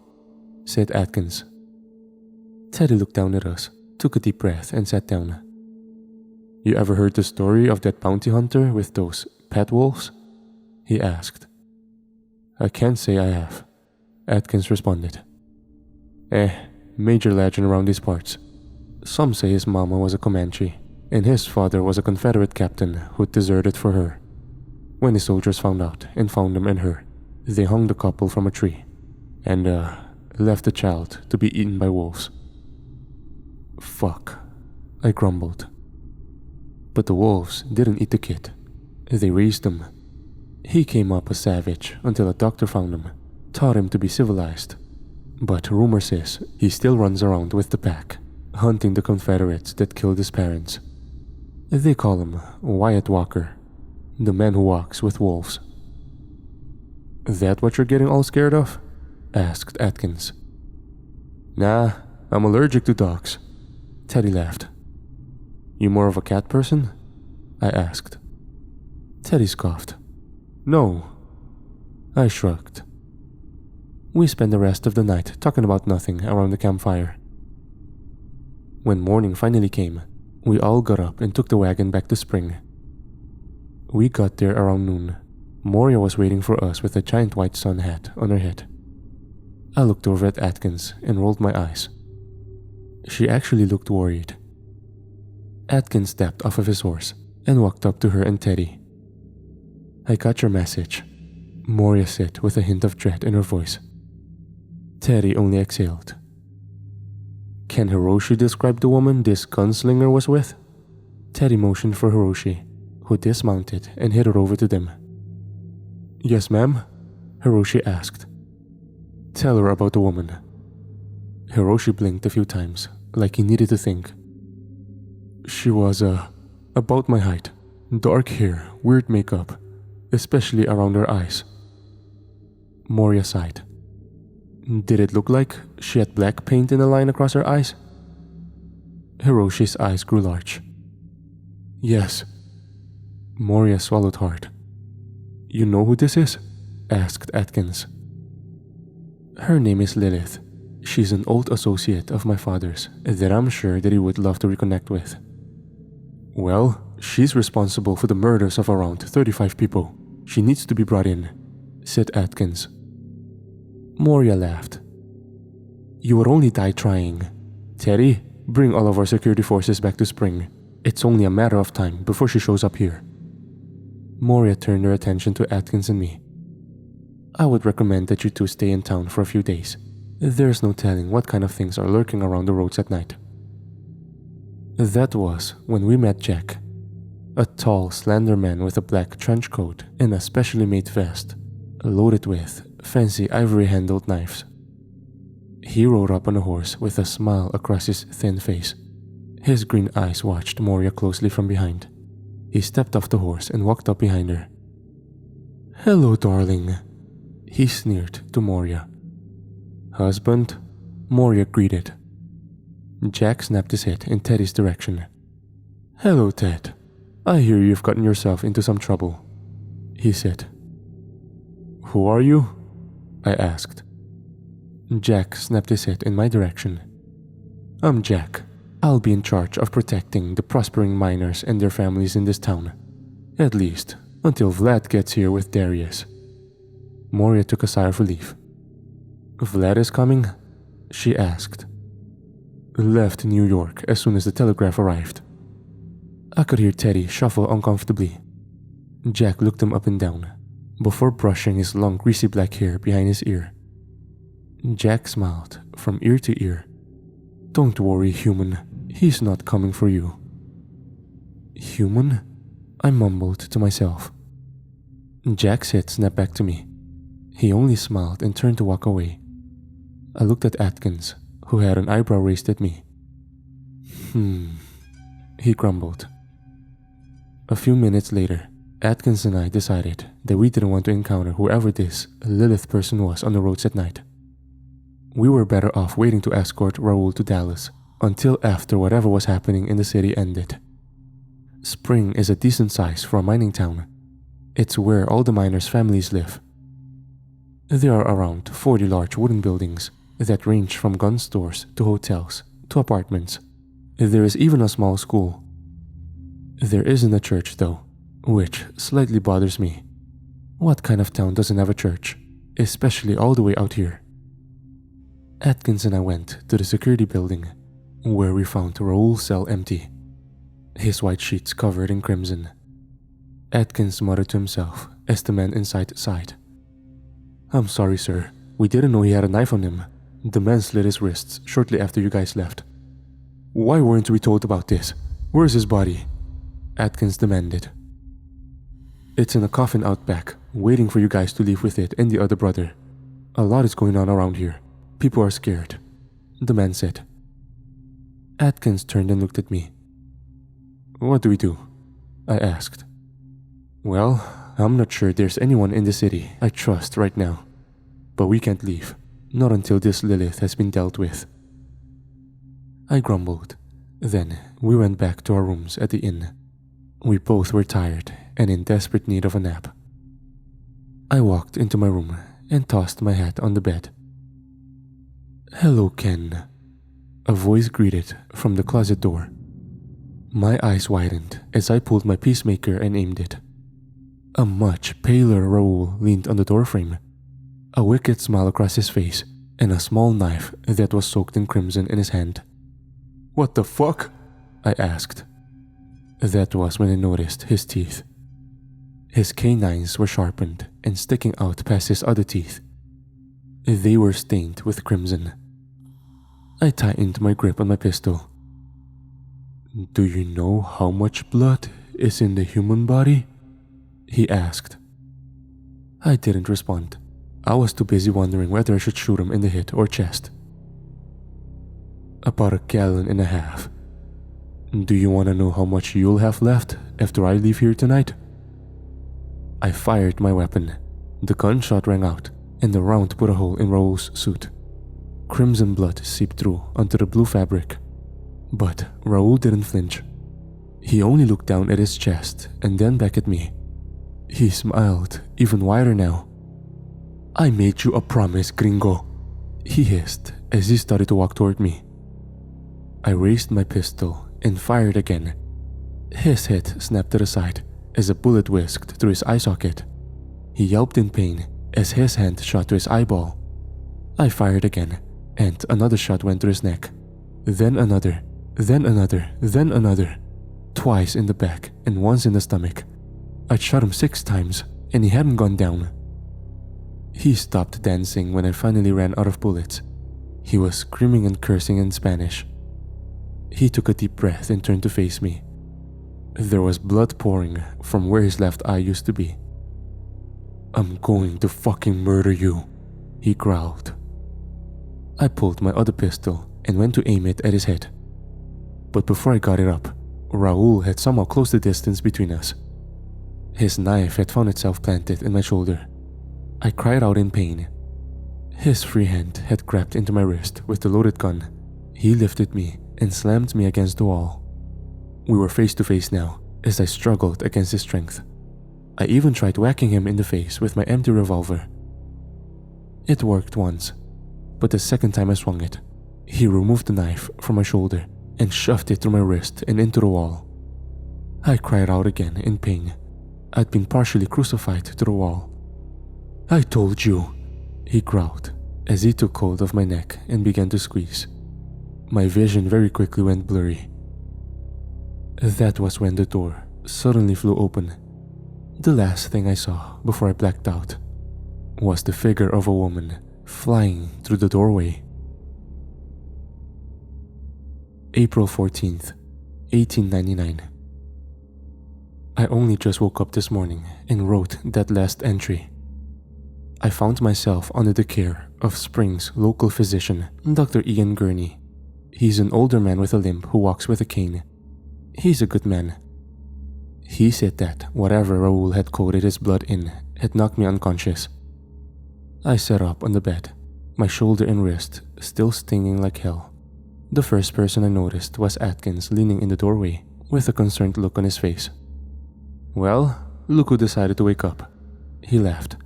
said Atkins. Teddy looked down at us, took a deep breath, and sat down. You ever heard the story of that bounty hunter with those pet wolves? He asked. I can't say I have, Atkins responded. Major legend around these parts. Some say his mama was a Comanche, and his father was a Confederate captain who deserted for her. When the soldiers found out and found him and her, they hung the couple from a tree, and left the child to be eaten by wolves. Fuck, I grumbled. But the wolves didn't eat the kid. They raised him. He came up a savage until a doctor found him, taught him to be civilized. But rumor says he still runs around with the pack, hunting the Confederates that killed his parents. They call him Wyatt Walker, the man who walks with wolves. That what you're getting all scared of? Asked Atkins. Nah, I'm allergic to dogs. Teddy laughed. You more of a cat person? I asked. Teddy scoffed. No. I shrugged. We spent the rest of the night talking about nothing around the campfire. When morning finally came, we all got up and took the wagon back to Spring. We got there around noon. Moria was waiting for us with a giant white sun hat on her head. I looked over at Atkins and rolled my eyes. She actually looked worried. Atkins stepped off of his horse and walked up to her and Teddy. I got your message, Moria said with a hint of dread in her voice. Teddy only exhaled. Can Hiroshi describe the woman this gunslinger was with? Teddy motioned for Hiroshi, who dismounted and headed over to them. Yes, ma'am? Hiroshi asked. Tell her about the woman. Hiroshi blinked a few times, like he needed to think. She was, about my height. Dark hair, weird makeup, especially around her eyes. Moria sighed. Did it look like she had black paint in a line across her eyes? Hiroshi's eyes grew large. Yes. Moria swallowed hard. You know who this is? Asked Atkins. Her name is Lilith. She's an old associate of my father's that I'm sure that he would love to reconnect with. Well, she's responsible for the murders of around 35 people. She needs to be brought in, said Atkins. Moria laughed. You would only die trying. Teddy, bring all of our security forces back to Spring. It's only a matter of time before she shows up here. Moria turned her attention to Atkins and me. I would recommend that you two stay in town for a few days. There's no telling what kind of things are lurking around the roads at night. That was when we met Jack, a tall, slender man with a black trench coat and a specially made vest, loaded with fancy ivory-handled knives. He rode up on a horse with a smile across his thin face. His green eyes watched Moria closely from behind. He stepped off the horse and walked up behind her. Hello, darling, he sneered to Moria. Husband? Moria greeted. Jack snapped his head in Teddy's direction. Hello, Ted. I hear you've gotten yourself into some trouble, he said. Who are you? I asked. Jack snapped his head in my direction. I'm Jack. I'll be in charge of protecting the prospering miners and their families in this town. At least, until Vlad gets here with Darius. Moria took a sigh of relief. Vlad is coming? She asked. Left New York as soon as the telegraph arrived. I could hear Teddy shuffle uncomfortably. Jack looked him up and down, before brushing his long greasy black hair behind his ear. Jack smiled from ear to ear. Don't worry, human. He's not coming for you. Human? I mumbled to myself. Jack's head snapped back to me. He only smiled and turned to walk away. I looked at Atkins, who had an eyebrow raised at me. He grumbled. A few minutes later, Atkins and I decided that we didn't want to encounter whoever this Lilith person was on the roads at night. We were better off waiting to escort Raoul to Dallas until after whatever was happening in the city ended. Spring is a decent size for a mining town. It's where all the miners' families live. There are around 40 large wooden buildings that range from gun stores to hotels to apartments. There is even a small school. There isn't a church though, which slightly bothers me. What kind of town doesn't have a church, especially all the way out here? Atkins and I went to the security building, where we found Raoul's cell empty, his white sheets covered in crimson. Atkins muttered to himself as the man inside sighed. "I'm sorry, sir. We didn't know he had a knife on him. The man slit his wrists shortly after you guys left." "Why weren't we told about this? Where's his body?" Atkins demanded. "It's in a coffin out back, waiting for you guys to leave with it and the other brother. A lot is going on around here. People are scared," the man said. Atkins turned and looked at me. "What do we do?" I asked. "Well, I'm not sure there's anyone in the city I trust right now. But we can't leave, not until this Lilith has been dealt with." I grumbled. Then we went back to our rooms at the inn. We both were tired and in desperate need of a nap. I walked into my room and tossed my hat on the bed. "Hello, Ken," a voice greeted from the closet door. My eyes widened as I pulled my peacemaker and aimed it. A much paler Raoul leaned on the doorframe, a wicked smile across his face, and a small knife that was soaked in crimson in his hand. "What the fuck?" I asked. That was when I noticed his teeth. His canines were sharpened and sticking out past his other teeth. They were stained with crimson. I tightened my grip on my pistol. "Do you know how much blood is in the human body?" he asked. I didn't respond. I was too busy wondering whether I should shoot him in the head or chest. "About 1.5 gallons. Do you want to know how much you'll have left after I leave here tonight?" I fired my weapon. The gunshot rang out, and the round put a hole in Raoul's suit. Crimson blood seeped through onto the blue fabric. But Raoul didn't flinch. He only looked down at his chest and then back at me. He smiled, even wider now. "I made you a promise, gringo," he hissed as he started to walk toward me. I raised my pistol and fired again. His head snapped to the side as a bullet whisked through his eye socket. He yelped in pain as his hand shot to his eyeball. I fired again, and another shot went through his neck. Then another, then another, then another. Twice in the back and once in the stomach. I'd shot him 6 times, and he hadn't gone down. He stopped dancing when I finally ran out of bullets. He was screaming and cursing in Spanish. He took a deep breath and turned to face me. There was blood pouring from where his left eye used to be. "I'm going to fucking murder you," he growled. I pulled my other pistol and went to aim it at his head. But before I got it up, Raoul had somehow closed the distance between us. His knife had found itself planted in my shoulder. I cried out in pain. His free hand had grabbed into my wrist with the loaded gun. He lifted me and slammed me against the wall. We were face to face now as I struggled against his strength. I even tried whacking him in the face with my empty revolver. It worked once, but the second time I swung it, he removed the knife from my shoulder and shoved it through my wrist and into the wall. I cried out again in pain. I'd been partially crucified to the wall. "I told you," he growled as he took hold of my neck and began to squeeze. My vision very quickly went blurry. That was when the door suddenly flew open. The last thing I saw before I blacked out was the figure of a woman flying through the doorway. April 14th, 1899. I only just woke up this morning and wrote that last entry. I found myself under the care of Spring's local physician, Dr. Ian Gurney. He's an older man with a limp who walks with a cane. He's a good man. He said that whatever Raoul had coated his blood in had knocked me unconscious. I sat up on the bed, my shoulder and wrist still stinging like hell. The first person I noticed was Atkins leaning in the doorway with a concerned look on his face. "Well, look who decided to wake up," he laughed.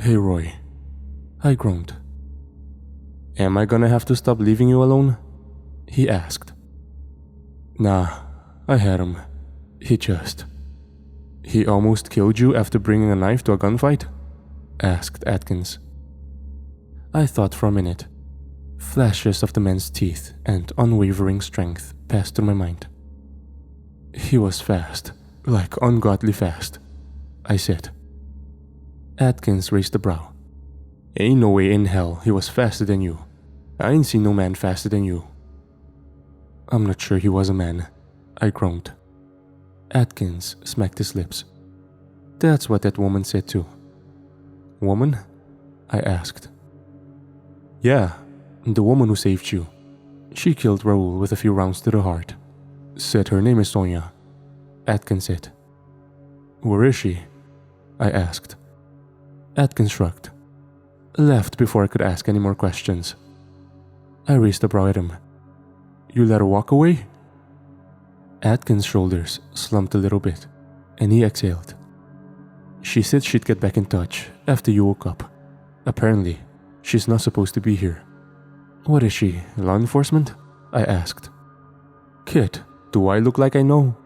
"Hey Roy, I groaned. Am I gonna have to stop leaving you alone? He asked. Nah, I had him. He almost killed you after bringing a knife to a gunfight? Asked Atkins. I thought for a minute. Flashes of the man's teeth and unwavering strength passed through my mind. He was fast, like ungodly fast, I said. Atkins raised a brow. Ain't no way in hell he was faster than you. I ain't seen no man faster than you. I'm not sure he was a man, I groaned. Atkins smacked his lips. That's what that woman said too. Woman? I asked. Yeah, the woman who saved you. She killed Raoul with a few rounds to the heart. Said her name is Sonia. Atkins said. Where is she? I asked. Atkins shrugged. Left before I could ask any more questions. I raised a brow at him. You let her walk away? Atkins' shoulders slumped a little bit, and he exhaled. She said she'd get back in touch after you woke up. Apparently, she's not supposed to be here. What is she, law enforcement? I asked. Kid, do I look like I know?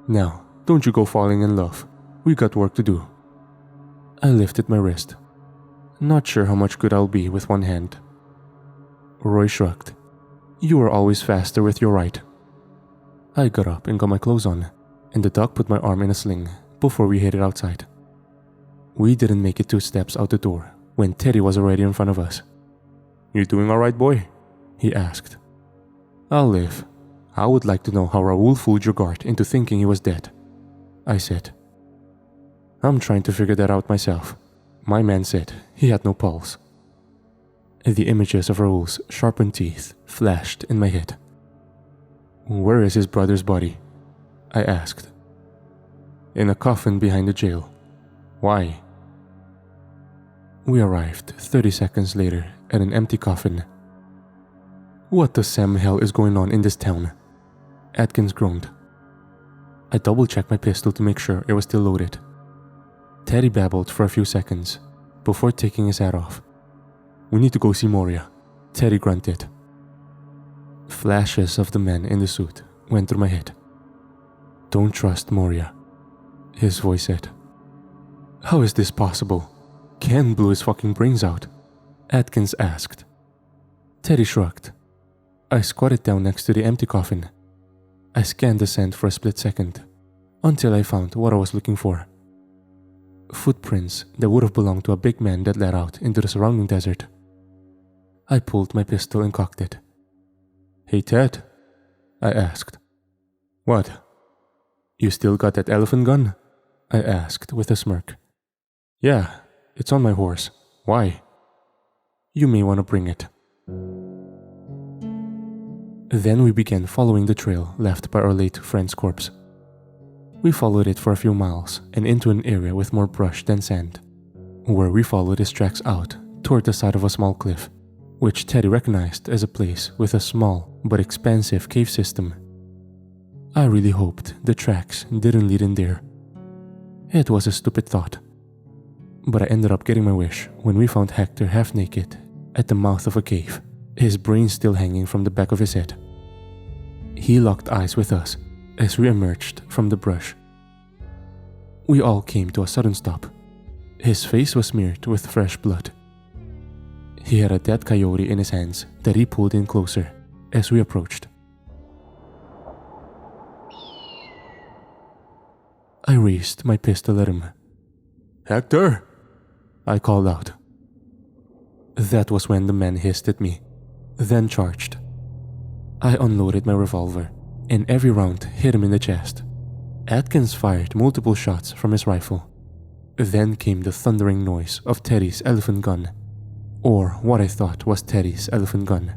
Now, don't you go falling in love. We got work to do. I lifted my wrist. Not sure how much good I'll be with one hand. Roy shrugged. You are always faster with your right. I got up and got my clothes on, and the dog put my arm in a sling before we headed outside. We didn't make it 2 steps out the door when Teddy was already in front of us. You doing alright, boy? He asked. I'll live. I would like to know how Raoul fooled your guard into thinking he was dead, I said. I'm trying to figure that out myself. My man said he had no pulse. The images of Raoul's sharpened teeth flashed in my head. Where is his brother's body? I asked. In a coffin behind the jail. Why? We arrived 30 seconds later at an empty coffin. What the Sam hell is going on in this town? Atkins groaned. I double-checked my pistol to make sure it was still loaded. Teddy babbled for a few seconds before taking his hat off. We need to go see Moria, Teddy grunted. Flashes of the man in the suit went through my head. Don't trust Moria, his voice said. How is this possible? Ken blew his fucking brains out, Atkins asked. Teddy shrugged. I squatted down next to the empty coffin. I scanned the sand for a split second, until I found what I was looking for. Footprints that would have belonged to a big man that led out into the surrounding desert. I pulled my pistol and cocked it. Hey Ted, I asked. What? You still got that elephant gun? I asked with a smirk. Yeah, it's on my horse. Why? You may want to bring it. Then we began following the trail left by our late friend's corpse. We followed it for a few miles and into an area with more brush than sand, where we followed his tracks out toward the side of a small cliff, which Teddy recognized as a place with a small but expansive cave system. I really hoped the tracks didn't lead in there. It was a stupid thought, but I ended up getting my wish when we found Hector half naked at the mouth of a cave, his brain still hanging from the back of his head. He locked eyes with us as we emerged from the brush. We all came to a sudden stop. His face was smeared with fresh blood. He had a dead coyote in his hands that he pulled in closer as we approached. I raised my pistol at him. Hector! I called out. That was when the man hissed at me, then charged. I unloaded my revolver, and every round hit him in the chest. Atkins fired multiple shots from his rifle. Then came the thundering noise of Teddy's elephant gun, or what I thought was Teddy's elephant gun.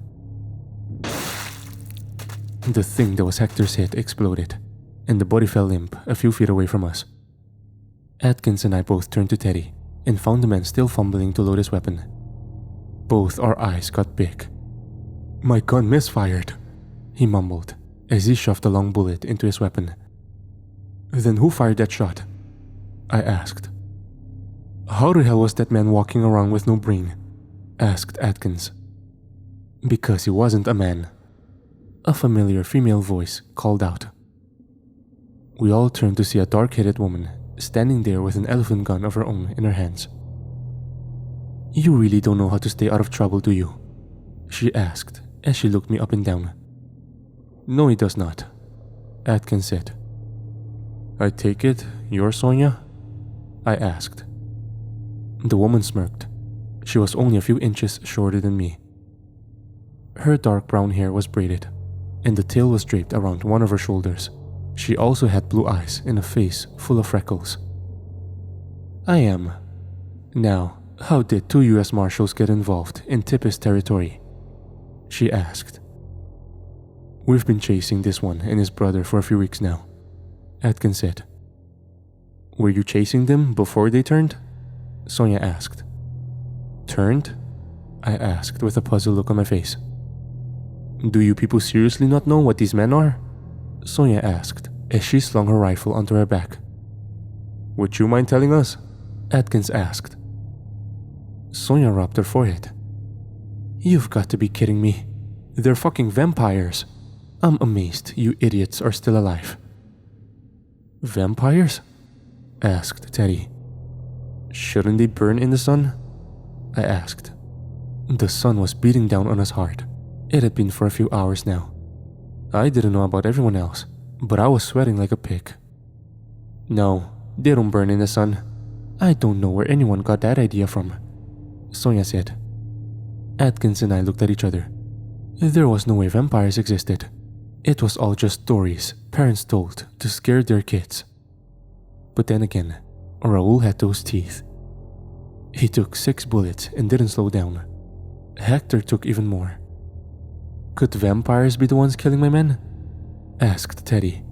The thing that was Hector's head exploded, and the body fell limp a few feet away from us. Atkins and I both turned to Teddy and found the man still fumbling to load his weapon. Both our eyes got big. My gun misfired, he mumbled as he shoved a long bullet into his weapon. Then who fired that shot? I asked. How the hell was that man walking around with no brain? asked Atkins. Because he wasn't a man. A familiar female voice called out. We all turned to see a dark-headed woman standing there with an elephant gun of her own in her hands. You really don't know how to stay out of trouble, do you? She asked as she looked me up and down. No, he does not, Atkins said. I take it you're Sonia? I asked. The woman smirked. She was only a few inches shorter than me. Her dark brown hair was braided, and the tail was draped around one of her shoulders. She also had blue eyes and a face full of freckles. I am. Now, how did 2 US Marshals get involved in Tippe's territory? She asked. We've been chasing this one and his brother for a few weeks now, Atkins said. Were you chasing them before they turned? Sonia asked. Turned? I asked with a puzzled look on my face. Do you people seriously not know what these men are? Sonia asked as she slung her rifle onto her back. Would you mind telling us? Atkins asked. Sonia rubbed her forehead. You've got to be kidding me. They're fucking vampires. I'm amazed you idiots are still alive. Vampires? Asked Teddy. Shouldn't they burn in the sun? I asked. The sun was beating down on us hard. It had been for a few hours now. I didn't know about everyone else, but I was sweating like a pig. No, they don't burn in the sun. I don't know where anyone got that idea from, Sonia said. Atkins and I looked at each other. There was no way vampires existed. It was all just stories parents told to scare their kids. But then again, Raoul had those teeth. He took 6 bullets and didn't slow down. Hector took even more. Could vampires be the ones killing my men? Asked Teddy.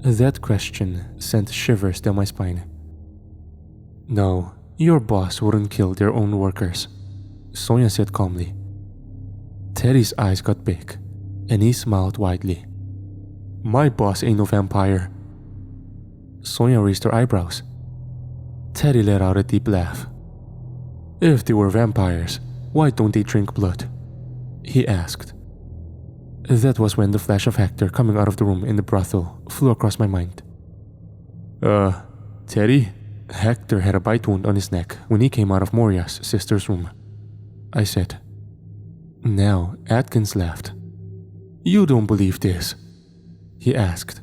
That question sent shivers down my spine. No, your boss wouldn't kill their own workers, Sonia said calmly. Teddy's eyes got big, and he smiled widely. My boss ain't no vampire. Sonia raised her eyebrows. Teddy let out a deep laugh. If they were vampires, why don't they drink blood? He asked. That was when the flash of Hector coming out of the room in the brothel flew across my mind. Teddy? Hector had a bite wound on his neck when he came out of Moria's sister's room, I said. Now Atkins laughed. You don't believe this? He asked.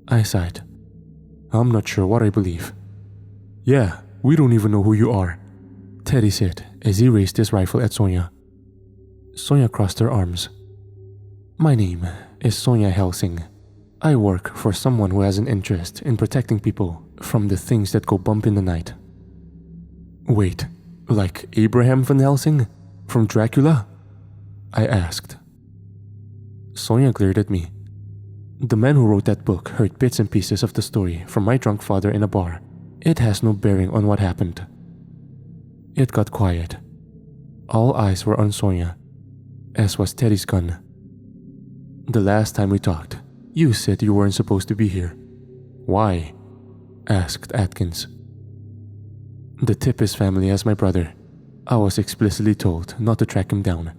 I sighed. I'm not sure what I believe. Yeah, we don't even know who you are, Teddy said as he raised his rifle at Sonia. Sonia crossed her arms. My name is Sonia Helsing. I work for someone who has an interest in protecting people from the things that go bump in the night. Wait, like Abraham van Helsing? From Dracula? I asked. Sonia glared at me. The man who wrote that book heard bits and pieces of the story from my drunk father in a bar. It has no bearing on what happened. It got quiet. All eyes were on Sonia, as was Teddy's gun. The last time we talked, you said you weren't supposed to be here. Why? Asked Atkins. The Tippis family has my brother. I was explicitly told not to track him down.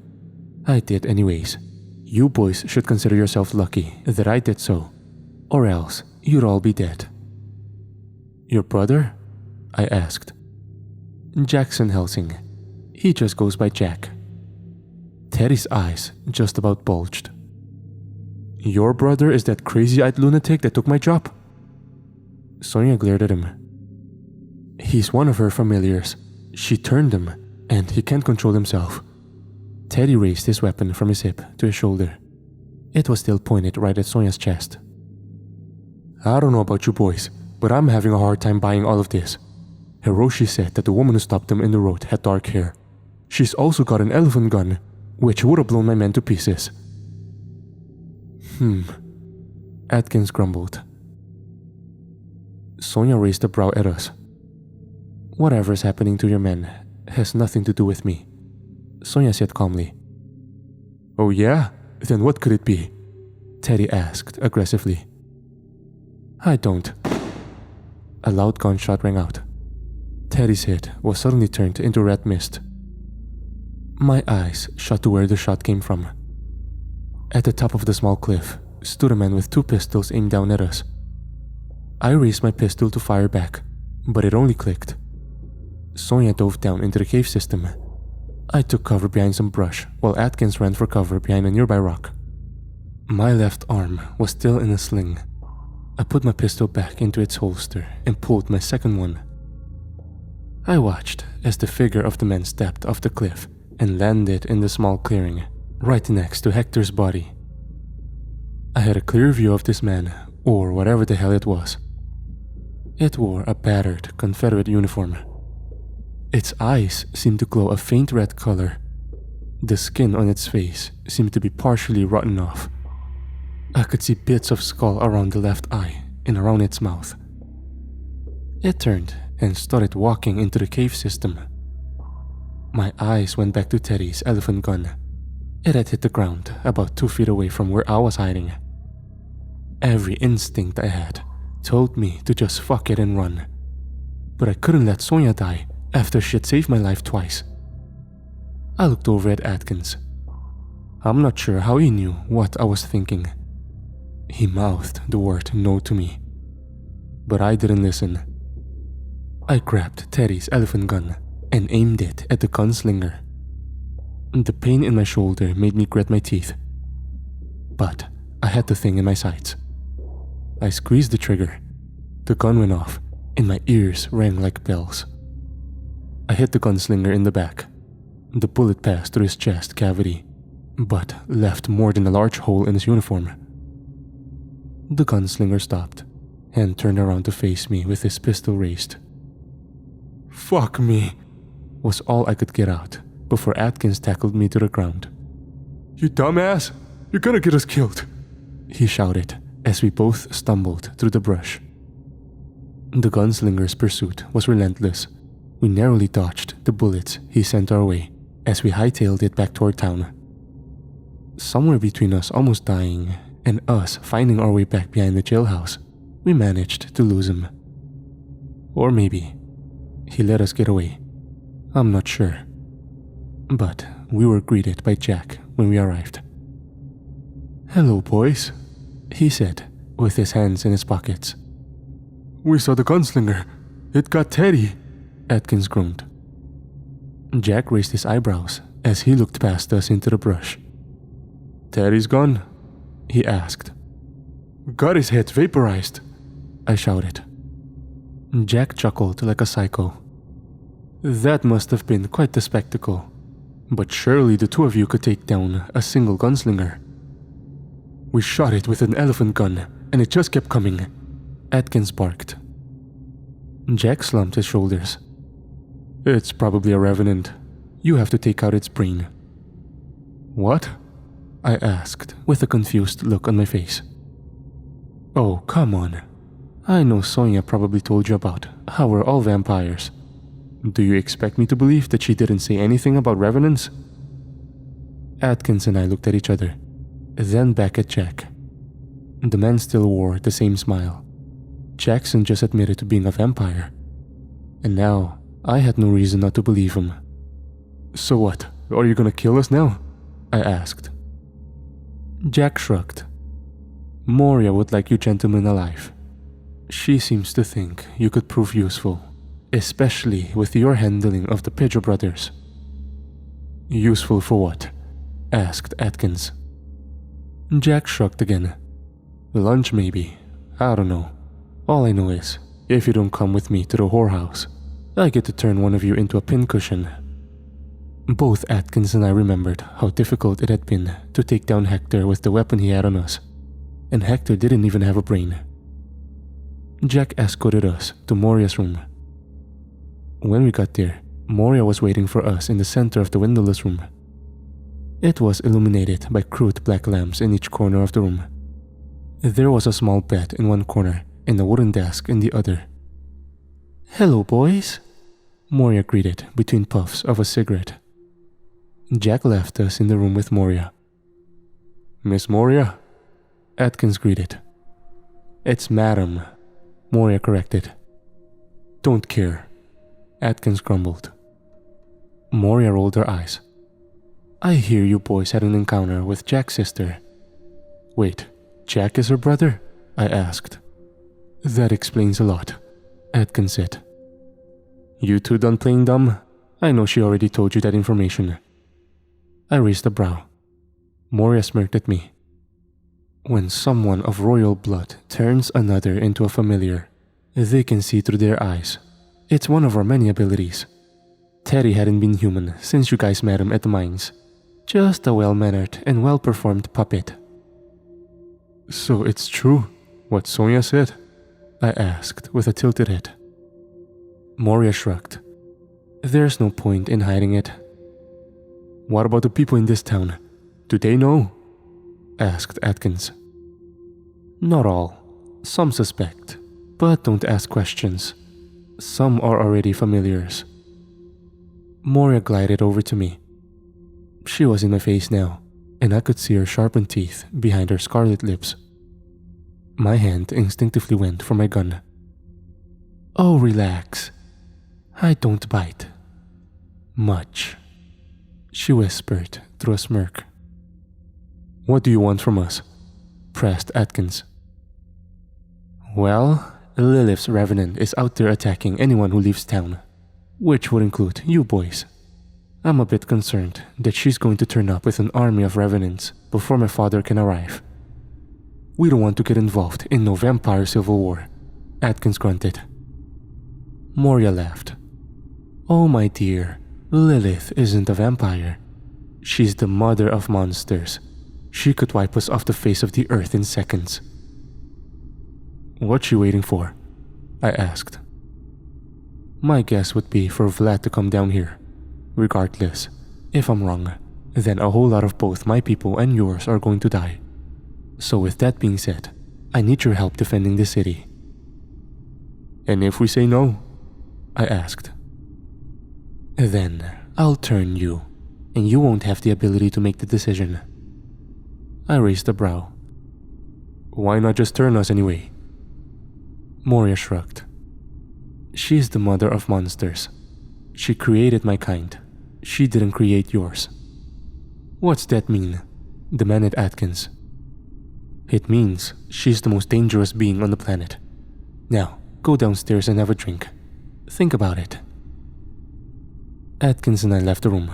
I did anyways. You boys should consider yourself lucky that I did so, or else you'd all be dead. Your brother? I asked. Jackson Helsing. He just goes by Jack. Teddy's eyes just about bulged. Your brother is that crazy-eyed lunatic that took my job? Sonia glared at him. He's one of her familiars. She turned him, and he can't control himself. Teddy raised his weapon from his hip to his shoulder. It was still pointed right at Sonia's chest. I don't know about you boys, but I'm having a hard time buying all of this. Hiroshi said that the woman who stopped him in the road had dark hair. She's also got an elephant gun, which would have blown my men to pieces. Atkins grumbled. Sonia raised a brow at us. Whatever's happening to your men has nothing to do with me, Sonia said calmly. Oh yeah? Then what could it be? Teddy asked aggressively. I don't. A loud gunshot rang out. Teddy's head was suddenly turned into red mist. My eyes shot to where the shot came from. At the top of the small cliff stood a man with 2 pistols aimed down at us. I raised my pistol to fire back, but it only clicked. Sonia dove down into the cave system. I took cover behind some brush while Atkins ran for cover behind a nearby rock. My left arm was still in a sling. I put my pistol back into its holster and pulled my second one. I watched as the figure of the man stepped off the cliff and landed in the small clearing right next to Hector's body. I had a clear view of this man, or whatever the hell it was. It wore a battered Confederate uniform. Its eyes seemed to glow a faint red color. The skin on its face seemed to be partially rotten off. I could see bits of skull around the left eye and around its mouth. It turned and started walking into the cave system. My eyes went back to Teddy's elephant gun. It had hit the ground about 2 feet away from where I was hiding. Every instinct I had told me to just fuck it and run. But I couldn't let Sonia die after she had saved my life twice. I looked over at Atkins. I'm not sure how he knew what I was thinking. He mouthed the word no to me, but I didn't listen. I grabbed Teddy's elephant gun and aimed it at the gunslinger. The pain in my shoulder made me grit my teeth, but I had the thing in my sights. I squeezed the trigger. The gun went off and my ears rang like bells. I hit the gunslinger in the back. The bullet passed through his chest cavity, but left more than a large hole in his uniform. The gunslinger stopped and turned around to face me with his pistol raised. "Fuck me," was all I could get out before Atkins tackled me to the ground. "You dumbass! You're gonna get us killed!" he shouted as we both stumbled through the brush. The gunslinger's pursuit was relentless. We narrowly dodged the bullets he sent our way as we hightailed it back toward town. Somewhere between us almost dying and us finding our way back behind the jailhouse, we managed to lose him. Or maybe he let us get away. I'm not sure. But we were greeted by Jack when we arrived. "Hello, boys," he said with his hands in his pockets. "We saw the gunslinger. It got Teddy," Atkins groaned. Jack raised his eyebrows as he looked past us into the brush. "Teddy's gone?" he asked. "Got his head vaporized," I shouted. Jack chuckled like a psycho. "That must have been quite the spectacle. But surely the 2 of you could take down a single gunslinger." "We shot it with an elephant gun, and it just kept coming," Atkins barked. Jack slumped his shoulders. "It's probably a revenant. You have to take out its brain." "What?" I asked with a confused look on my face. "Oh, come on. I know Sonia probably told you about how we're all vampires. Do you expect me to believe that she didn't say anything about revenants?" Atkins and I looked at each other, then back at Jack. The man still wore the same smile. Jackson just admitted to being a vampire, and now I had no reason not to believe him. "So what, are you gonna kill us now?" I asked. Jack shrugged. "Moria would like you gentlemen alive. She seems to think you could prove useful, especially with your handling of the Pedro brothers." "Useful for what?" asked Atkins. Jack shrugged again. "Lunch maybe, I don't know. All I know is, if you don't come with me to the whorehouse, I get to turn one of you into a pincushion." Both Atkins and I remembered how difficult it had been to take down Hector with the weapon he had on us, and Hector didn't even have a brain. Jack escorted us to Moria's room. When we got there, Moria was waiting for us in the center of the windowless room. It was illuminated by crude black lamps in each corner of the room. There was a small bed in one corner and a wooden desk in the other. "Hello, boys," Moria greeted between puffs of a cigarette. Jack left us in the room with Moria. "Miss Moria?" Atkins greeted. "It's Madam," Moria corrected. "Don't care," Atkins grumbled. Moria rolled her eyes. I hear you boys had an encounter with Jack's sister. Wait, Jack is her brother? I asked. That explains a lot, Atkins said. You two done playing dumb? I know she already told you that information. I raised a brow. Moria smirked at me. When someone of royal blood turns another into a familiar, they can see through their eyes. It's one of our many abilities. Terry hadn't been human since you guys met him at the mines. Just a well-mannered and well-performed puppet. So it's true, what Sonia said? I asked with a tilted head. Moria shrugged. There's no point in hiding it. What about the people in this town? Do they know? Asked Atkins. Not all. Some suspect, but don't ask questions. Some are already familiars. Moria glided over to me. She was in my face now, and I could see her sharpened teeth behind her scarlet lips. My hand instinctively went for my gun. Oh, relax. I don't bite. Much, she whispered through a smirk. What do you want from us? Pressed Atkins. Well, Lilith's Revenant is out there attacking anyone who leaves town, which would include you boys. I'm a bit concerned that she's going to turn up with an army of Revenants before my father can arrive. We don't want to get involved in no vampire civil war, Atkins grunted. Moria laughed. Oh my dear, Lilith isn't a vampire. She's the mother of monsters. She could wipe us off the face of the earth in seconds. What's she waiting for? I asked. My guess would be for Vlad to come down here. Regardless, if I'm wrong, then a whole lot of both my people and yours are going to die. So with that being said, I need your help defending the city. And if we say no? I asked. Then I'll turn you, and you won't have the ability to make the decision. I raised a brow. Why not just turn us anyway? Moria shrugged. She's the mother of monsters. She created my kind. She didn't create yours. What's that mean? Demanded Atkins. It means she's the most dangerous being on the planet. Now, go downstairs and have a drink. Think about it. Atkins and I left the room,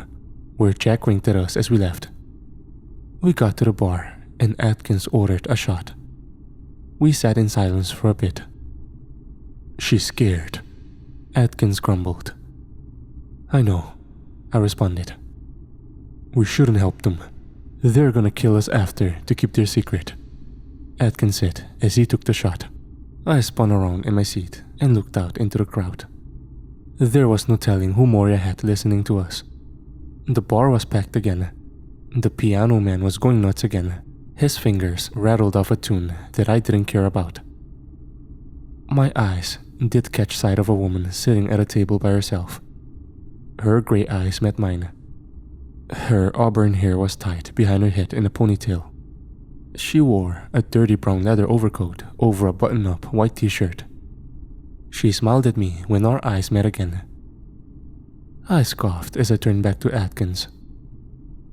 where Jack winked at us as we left. We got to the bar, and Atkins ordered a shot. We sat in silence for a bit. She's scared, Atkins grumbled. I know, I responded. We shouldn't help them. They're gonna kill us after to keep their secret, Atkins said as he took the shot. I spun around in my seat and looked out into the crowd. There was no telling who Moria had listening to us. The bar was packed again. The piano man was going nuts again. His fingers rattled off a tune that I didn't care about. My eyes did catch sight of a woman sitting at a table by herself. Her gray eyes met mine. Her auburn hair was tied behind her head in a ponytail. She wore a dirty brown leather overcoat over a button-up white t-shirt. She smiled at me when our eyes met again. I scoffed as I turned back to Atkins.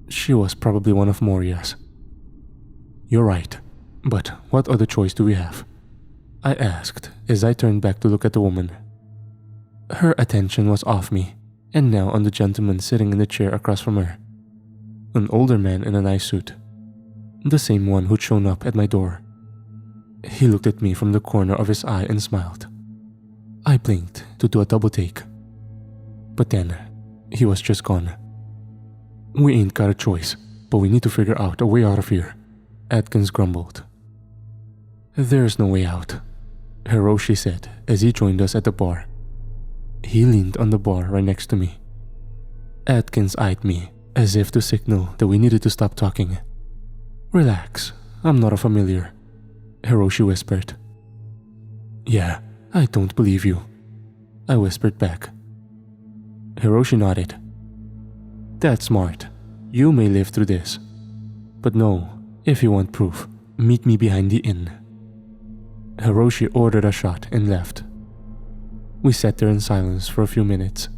She was probably one of Moria's. You're right, but what other choice do we have? I asked as I turned back to look at the woman. Her attention was off me, and now on the gentleman sitting in the chair across from her. An older man in a nice suit. The same one who'd shown up at my door. He looked at me from the corner of his eye and smiled. I blinked to do a double take. But then, he was just gone. We ain't got a choice, but we need to figure out a way out of here, Atkins grumbled. There's no way out, Hiroshi said as he joined us at the bar. He leaned on the bar right next to me. Atkins eyed me as if to signal that we needed to stop talking. Relax, I'm not a familiar, Hiroshi whispered. Yeah, I don't believe you, I whispered back. Hiroshi nodded. That's smart. You may live through this. But no, if you want proof, meet me behind the inn. Hiroshi ordered a shot and left. We sat there in silence for a few minutes.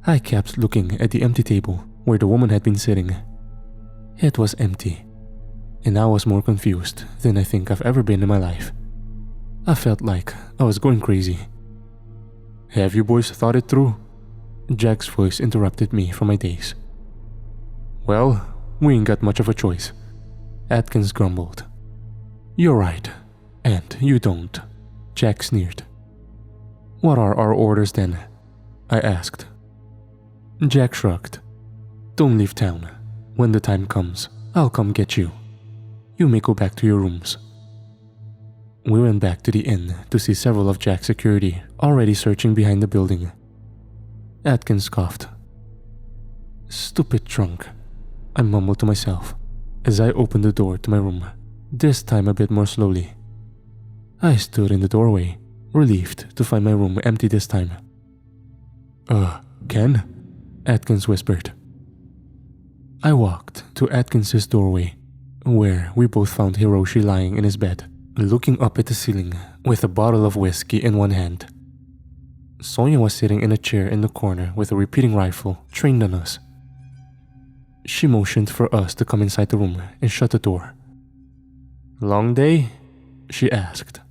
I kept looking at the empty table where the woman had been sitting. It was empty, and I was more confused than I think I've ever been in my life. I felt like I was going crazy. "Have you boys thought it through?" Jack's voice interrupted me from my daze. "Well, we ain't got much of a choice," Atkins grumbled. "You're right, and you don't," Jack sneered. "What are our orders then?" I asked. Jack shrugged. "Don't leave town. When the time comes, I'll come get you. You may go back to your rooms." We went back to the inn to see several of Jack's security already searching behind the building. Atkins coughed. "Stupid drunk," I mumbled to myself as I opened the door to my room, this time a bit more slowly. I stood in the doorway, relieved to find my room empty this time. Ken?" Atkins whispered. I walked to Atkins's doorway, where we both found Hiroshi lying in his bed, looking up at the ceiling with a bottle of whiskey in one hand. Sonia was sitting in a chair in the corner with a repeating rifle trained on us. She motioned for us to come inside the room and shut the door. "Long day?" she asked.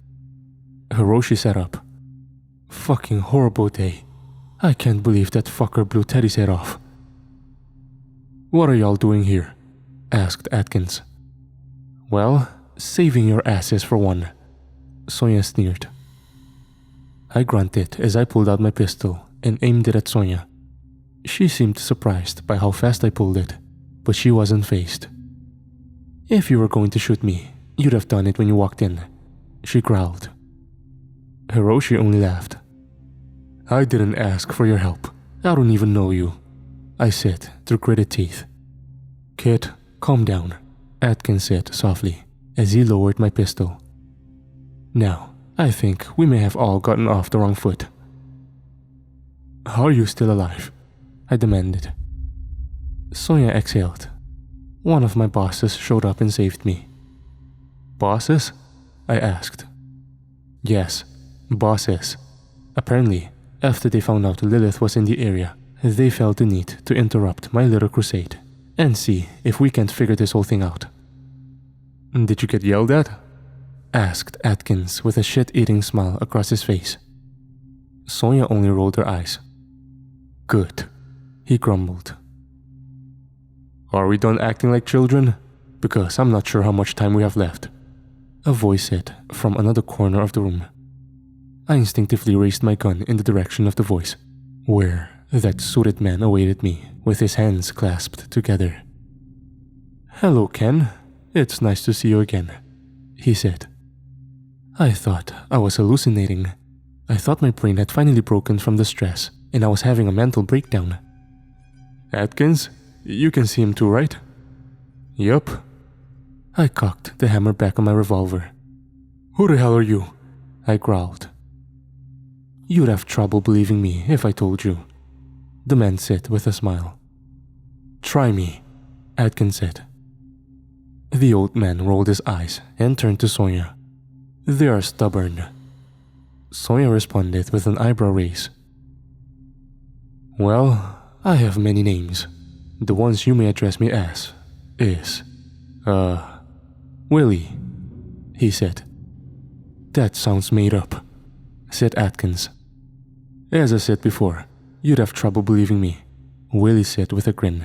Hiroshi sat up. "Fucking horrible day. I can't believe that fucker blew Teddy's head off." "What are y'all doing here?" asked Atkins. "Well, saving your asses for one," Sonia sneered. I grunted as I pulled out my pistol and aimed it at Sonia. She seemed surprised by how fast I pulled it, but she wasn't fazed. "If you were going to shoot me, you'd have done it when you walked in," she growled. Hiroshi only laughed. "I didn't ask for your help. I don't even know you," I said through gritted teeth. "Kid, calm down," Atkins said softly as he lowered my pistol. "Now, I think we may have all gotten off the wrong foot." "How are you still alive?" I demanded. Sonia exhaled. "One of my bosses showed up and saved me." "Bosses?" I asked. "Yes, bosses. Apparently, after they found out Lilith was in the area, they felt the need to interrupt my little crusade and see if we can't figure this whole thing out." "Did you get yelled at?" asked Atkins with a shit-eating smile across his face. Sonia only rolled her eyes. "Good," he grumbled. "Are we done acting like children? Because I'm not sure how much time we have left," a voice said from another corner of the room. I instinctively raised my gun in the direction of the voice, where that suited man awaited me with his hands clasped together. "Hello, Ken. It's nice to see you again," he said. I thought I was hallucinating. I thought my brain had finally broken from the stress and I was having a mental breakdown. "Atkins, you can see him too, right?" "Yup." I cocked the hammer back on my revolver. "Who the hell are you?" I growled. "You'd have trouble believing me if I told you," the man said with a smile. "Try me," Atkins said. The old man rolled his eyes and turned to Sonia. "They are stubborn." Sonia responded with an eyebrow raise. "Well, I have many names. The ones you may address me as is, Willie," he said. "That sounds made up," said Atkins. "As I said before, you'd have trouble believing me," Willie said with a grin.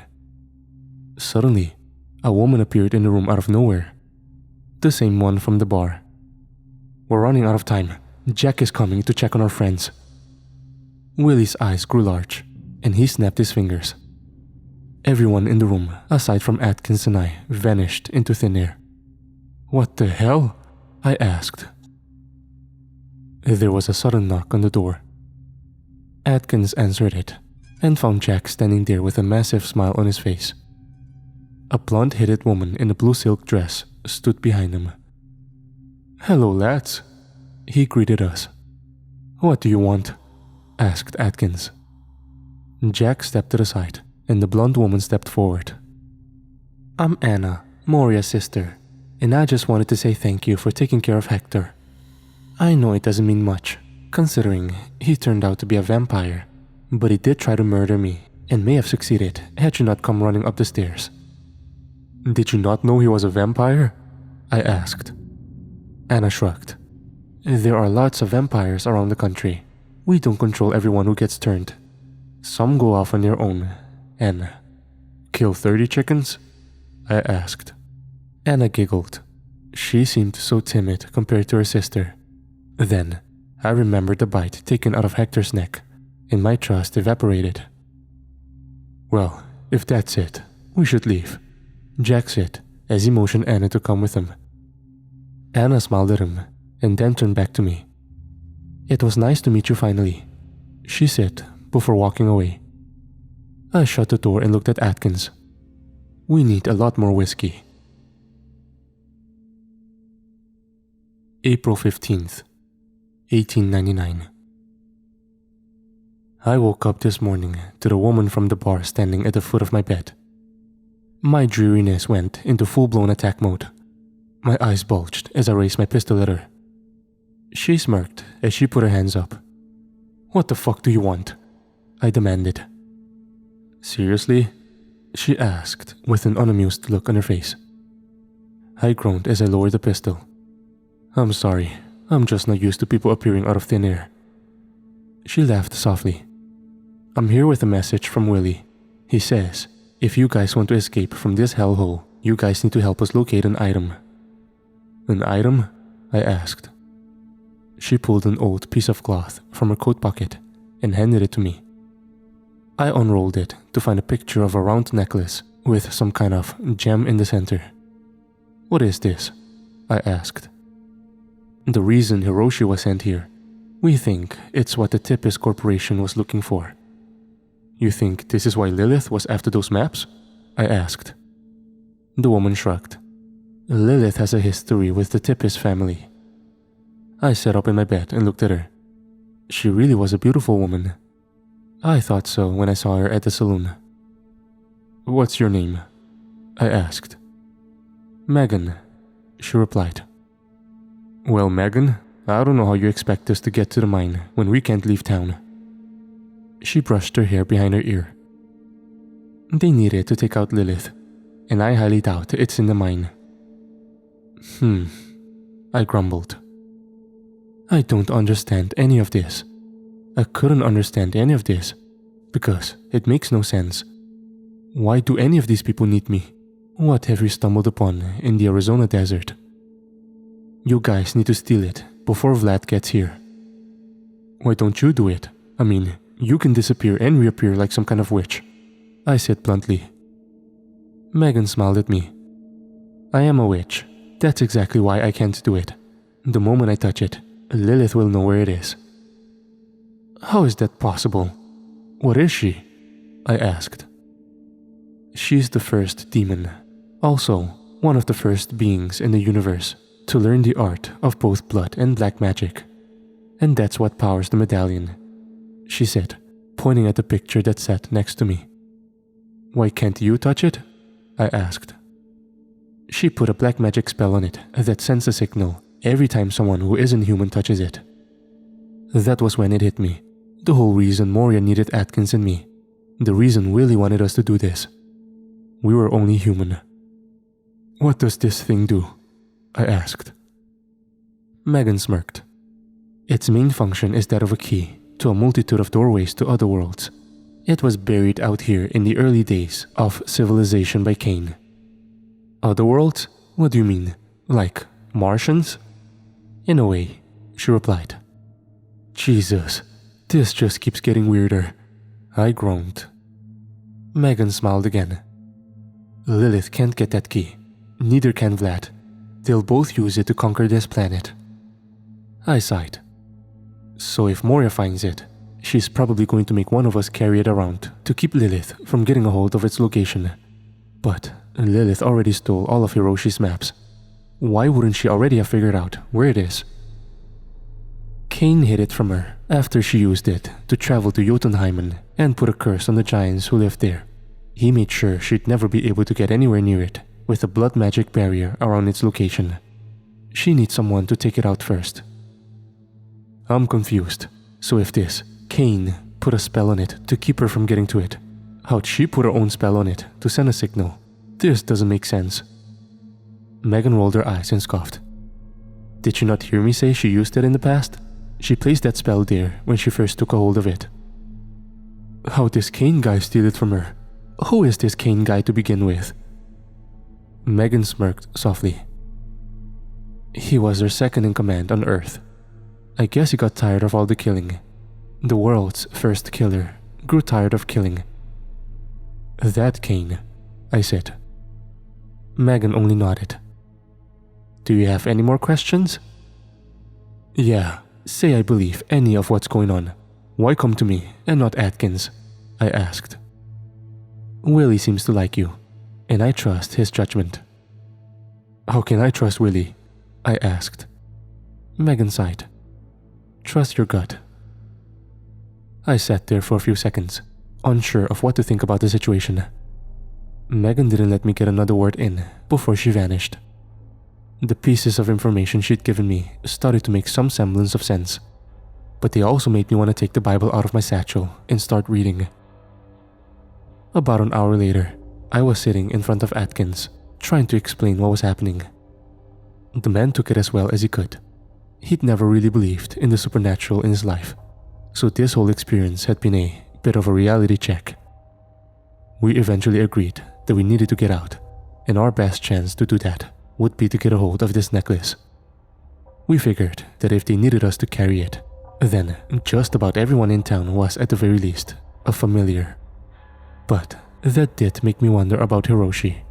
Suddenly, a woman appeared in the room out of nowhere. The same one from the bar. "We're running out of time. Jack is coming to check on our friends." Willie's eyes grew large, and he snapped his fingers. Everyone in the room, aside from Atkins and I, vanished into thin air. "What the hell?" I asked. There was a sudden knock on the door. Atkins answered it, and found Jack standing there with a massive smile on his face. A blonde-headed woman in a blue silk dress stood behind him. "Hello, lads," he greeted us. "What do you want?" asked Atkins. Jack stepped to the side, and the blonde woman stepped forward. "I'm Anna, Moria's sister, and I just wanted to say thank you for taking care of Hector. I know it doesn't mean much, considering he turned out to be a vampire, but he did try to murder me, and may have succeeded had she not come running up the stairs. "Did you not know he was a vampire?" I asked. Anna shrugged. "There are lots of vampires around the country. We don't control everyone who gets turned. Some go off on their own and kill 30 chickens?" I asked. Anna giggled. She seemed so timid compared to her sister. Then, I remembered the bite taken out of Hector's neck, and my trust evaporated. "Well, if that's it, we should leave," Jack said as he motioned Anna to come with him. Anna smiled at him and then turned back to me. "It was nice to meet you finally," she said before walking away. I shut the door and looked at Atkins. "We need a lot more whiskey." April 15th, 1899. I woke up this morning to the woman from the bar standing at the foot of my bed. My dreariness went into full-blown attack mode. My eyes bulged as I raised my pistol at her. She smirked as she put her hands up. "What the fuck do you want?" I demanded. "Seriously?" she asked with an unamused look on her face. I groaned as I lowered the pistol. "I'm sorry, I'm just not used to people appearing out of thin air." She laughed softly. "I'm here with a message from Willie. He says, if you guys want to escape from this hellhole, you guys need to help us locate an item." "An item?" I asked. She pulled an old piece of cloth from her coat pocket and handed it to me. I unrolled it to find a picture of a round necklace with some kind of gem in the center. "What is this?" I asked. "The reason Hiroshi was sent here. We think it's what the Tipis Corporation was looking for." "You think this is why Lilith was after those maps?" I asked. The woman shrugged. "Lilith has a history with the Tipis family." I sat up in my bed and looked at her. She really was a beautiful woman. I thought so when I saw her at the saloon. "What's your name?" I asked. "Megan," she replied. "Well, Megan, I don't know how you expect us to get to the mine when we can't leave town." She brushed her hair behind her ear. "They need it to take out Lilith, and I highly doubt it's in the mine." I grumbled. "I don't understand any of this. I couldn't understand any of this, because it makes no sense. Why do any of these people need me? What have we stumbled upon in the Arizona desert? You guys need to steal it before Vlad gets here." "Why don't you do it? I mean, you can disappear and reappear like some kind of witch," I said bluntly. Megan smiled at me. "I am a witch. That's exactly why I can't do it. The moment I touch it, Lilith will know where it is." "How is that possible? What is she?" I asked. "She's the first demon, also one of the first beings in the universe to learn the art of both blood and black magic. And that's what powers the medallion," she said, pointing at the picture that sat next to me. "Why can't you touch it?" I asked. "She put a black magic spell on it that sends a signal every time someone who isn't human touches it." That was when it hit me. The whole reason Moria needed Atkins and me. The reason Willie wanted us to do this. We were only human. "What does this thing do?" I asked. Megan smirked. "Its main function is that of a key to a multitude of doorways to other worlds. It was buried out here in the early days of civilization by Cain." "Other worlds? What do you mean? Like Martians?" "In a way," she replied. "Jesus, this just keeps getting weirder," I groaned. Megan smiled again. "Lilith can't get that key. Neither can Vlad. They'll both use it to conquer this planet." I sighed. "So if Moria finds it, she's probably going to make one of us carry it around to keep Lilith from getting a hold of its location. But Lilith already stole all of Hiroshi's maps. Why wouldn't she already have figured out where it is?" "Cain hid it from her after she used it to travel to Jotunheimen and put a curse on the giants who lived there. He made sure she'd never be able to get anywhere near it with a blood magic barrier around its location. She needs someone to take it out first." "I'm confused. So if this Cain put a spell on it to keep her from getting to it, How'd she put her own spell on it to send a signal? This doesn't make sense. Megan rolled her eyes and scoffed. Did you not hear me say she used it in the past? She placed that spell there when she first took a hold of it. How'd this Kane guy steal it from her? Who is this Kane guy to begin with? Megan smirked softly. He was her second in command on Earth. I guess he got tired of all the killing. The world's first killer grew tired of killing. That Kane, I said. Megan only nodded. Do you have any more questions? Yeah, say I believe any of what's going on. Why come to me and not Atkins? I asked. Willie seems to like you, and I trust his judgment. How can I trust Willie? I asked. Megan sighed. Trust your gut. I sat there for a few seconds, unsure of what to think about the situation. Megan didn't let me get another word in before she vanished. The pieces of information she'd given me started to make some semblance of sense, but they also made me want to take the Bible out of my satchel and start reading. About an hour later, I was sitting in front of Atkins, trying to explain what was happening. The man took it as well as he could. He'd never really believed in the supernatural in his life, so this whole experience had been a bit of a reality check. We eventually agreed that we needed to get out, and our best chance to do that would be to get a hold of this necklace. We figured that if they needed us to carry it, then just about everyone in town was at the very least a familiar. But that did make me wonder about Hiroshi.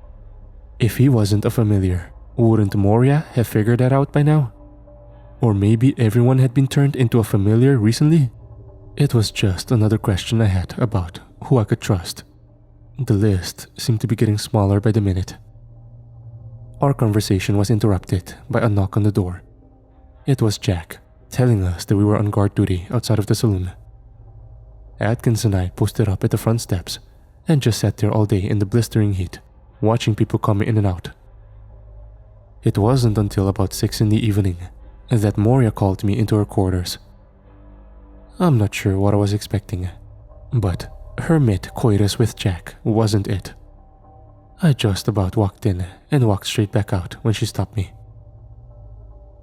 If he wasn't a familiar, wouldn't Moria have figured that out by now? Or maybe everyone had been turned into a familiar recently? It was just another question I had about who I could trust. The list seemed to be getting smaller by the minute. Our conversation was interrupted by a knock on the door. It was Jack, telling us that we were on guard duty outside of the saloon. Atkins and I posted up at the front steps and just sat there all day in the blistering heat, watching people come in and out. It wasn't until about 6 in the evening that Moria called me into her quarters. I'm not sure what I was expecting, but her mid-coitus with Jack wasn't it. I just about walked in and walked straight back out when she stopped me.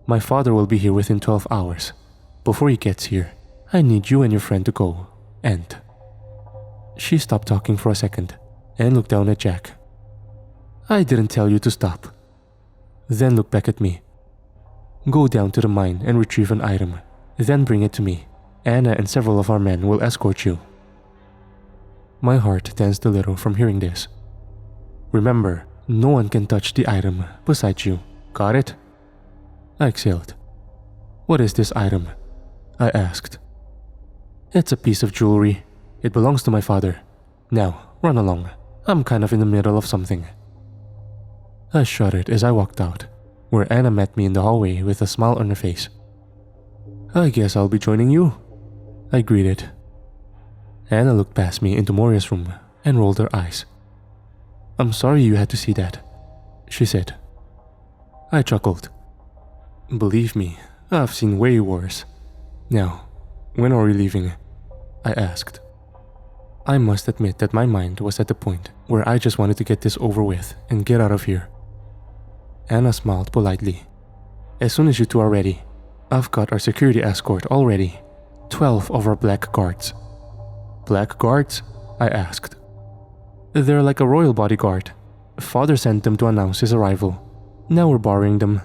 My father will be here within 12 hours. Before he gets here, I need you and your friend to go, and... She stopped talking for a second and looked down at Jack. I didn't tell you to stop. Then looked back at me. Go down to the mine and retrieve an item, then bring it to me. Anna and several of our men will escort you. My heart tensed a little from hearing this. Remember, no one can touch the item besides you. Got it? I exhaled. What is this item? I asked. It's a piece of jewelry. It belongs to my father. Now, run along. I'm kind of in the middle of something. I shuddered as I walked out, where Anna met me in the hallway with a smile on her face. I guess I'll be joining you, I greeted. Anna looked past me into Moria's room and rolled her eyes. I'm sorry you had to see that, she said. I chuckled. Believe me, I've seen way worse. Now, when are we leaving? I asked. I must admit that my mind was at the point where I just wanted to get this over with and get out of here. Anna smiled politely. As soon as you two are ready. I've got our security escort all ready. 12 of our black guards. Black guards? I asked. They're like a royal bodyguard. Father sent them to announce his arrival. Now we're borrowing them.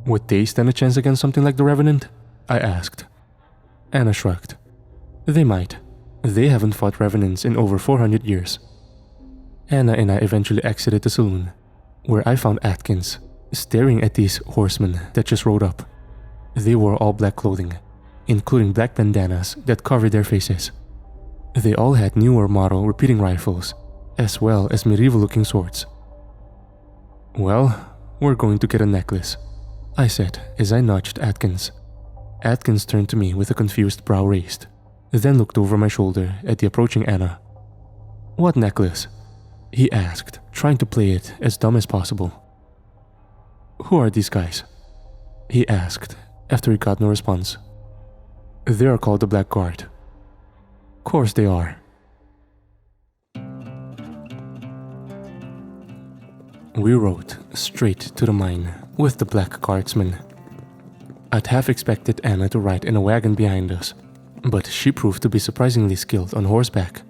Would they stand a chance against something like the Revenant? I asked. Anna shrugged. They might. They haven't fought Revenants in over 400 years. Anna and I eventually exited the saloon, where I found Atkins, staring at these horsemen that just rode up. They wore all black clothing, including black bandanas that covered their faces. They all had newer model repeating rifles, as well as medieval-looking swords. Well, we're going to get a necklace, I said as I nudged Atkins. Atkins turned to me with a confused brow raised, then looked over my shoulder at the approaching Anna. What necklace? He asked, trying to play it as dumb as possible. Who are these guys? He asked, after he got no response. They are called the Black Guard. Course they are. We rode straight to the mine with the black guardsman. I'd half expected Anna to ride in a wagon behind us, but she proved to be surprisingly skilled on horseback.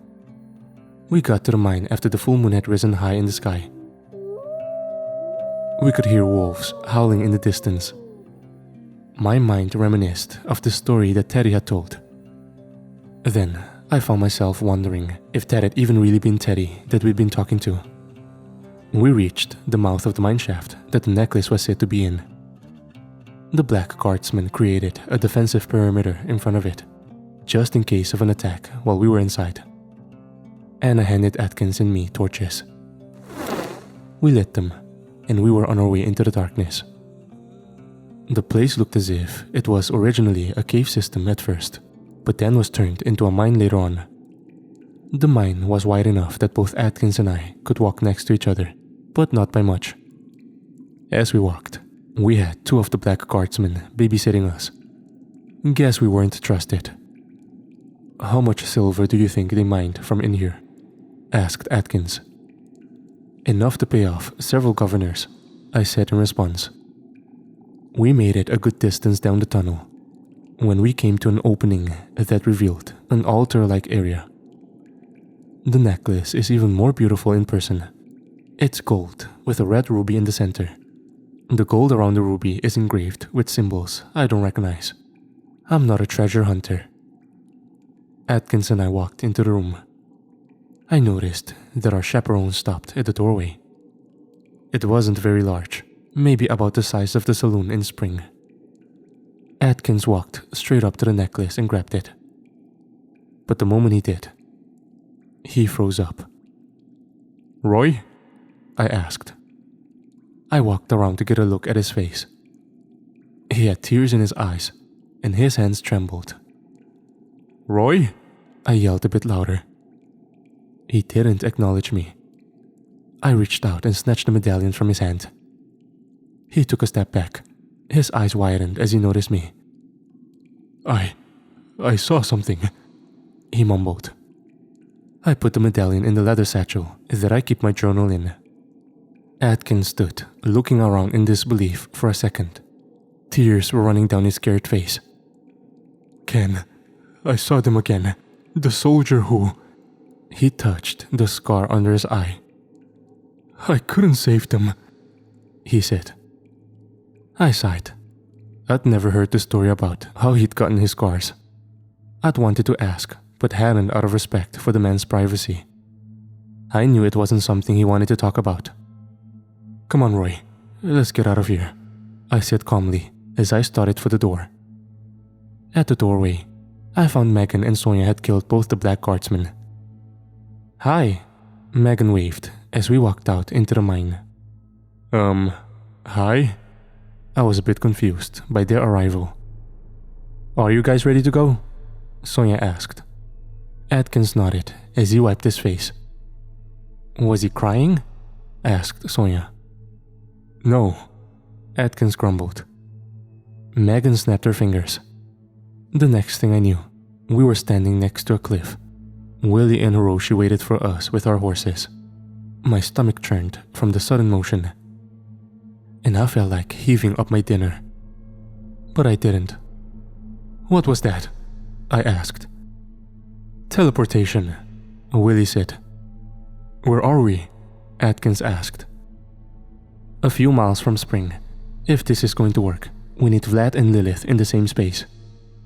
We got to the mine after the full moon had risen high in the sky. We could hear wolves howling in the distance. My mind reminisced of the story that Teddy had told. Then I found myself wondering if that had even really been Teddy that we'd been talking to. We reached the mouth of the mineshaft that the necklace was said to be in. The black guardsman created a defensive perimeter in front of it, just in case of an attack while we were inside. Anna handed Atkins and me torches. We lit them, and we were on our way into the darkness. The place looked as if it was originally a cave system at first, but then was turned into a mine later on. The mine was wide enough that both Atkins and I could walk next to each other, but not by much. As we walked, we had two of the black guardsmen babysitting us. Guess we weren't trusted. "How much silver do you think they mined from in here?" asked Atkins. "Enough to pay off several governors," I said in response. We made it a good distance down the tunnel when we came to an opening that revealed an altar-like area. The necklace is even more beautiful in person. It's gold with a red ruby in the center. The gold around the ruby is engraved with symbols I don't recognize. I'm not a treasure hunter. Atkins and I walked into the room. I noticed that our chaperone stopped at the doorway. It wasn't very large, maybe about the size of the saloon in spring. Atkins walked straight up to the necklace and grabbed it. But the moment he did, he froze up. "Roy?" I asked. I walked around to get a look at his face. He had tears in his eyes, and his hands trembled. "Roy?" I yelled a bit louder. He didn't acknowledge me. I reached out and snatched the medallion from his hand. He took a step back. His eyes widened as he noticed me. I saw something," he mumbled. I put the medallion in the leather satchel that I keep my journal in. Atkins stood, looking around in disbelief for a second. Tears were running down his scared face. "Ken, I saw them again. The soldier who..." He touched the scar under his eye. "I couldn't save them," he said. I sighed. I'd never heard the story about how he'd gotten his scars. I'd wanted to ask, but hadn't out of respect for the man's privacy. I knew it wasn't something he wanted to talk about. "Come on, Roy. Let's get out of here," I said calmly as I started for the door. At the doorway, I found Megan and Sonia had killed both the black guardsmen. "Hi," Megan waved as we walked out into the mine. Hi?" I was a bit confused by their arrival. "Are you guys ready to go?" Sonia asked. Atkins nodded as he wiped his face. "Was he crying?" asked Sonia. "No," Atkins grumbled. Megan snapped her fingers. The next thing I knew, we were standing next to a cliff. Willie and Hiroshi waited for us with our horses. My stomach churned from the sudden motion, and I felt like heaving up my dinner. But I didn't. "What was that?" I asked. "Teleportation," Willie said. "Where are we?" Atkins asked. "A few miles from Spring. If this is going to work, we need Vlad and Lilith in the same space,"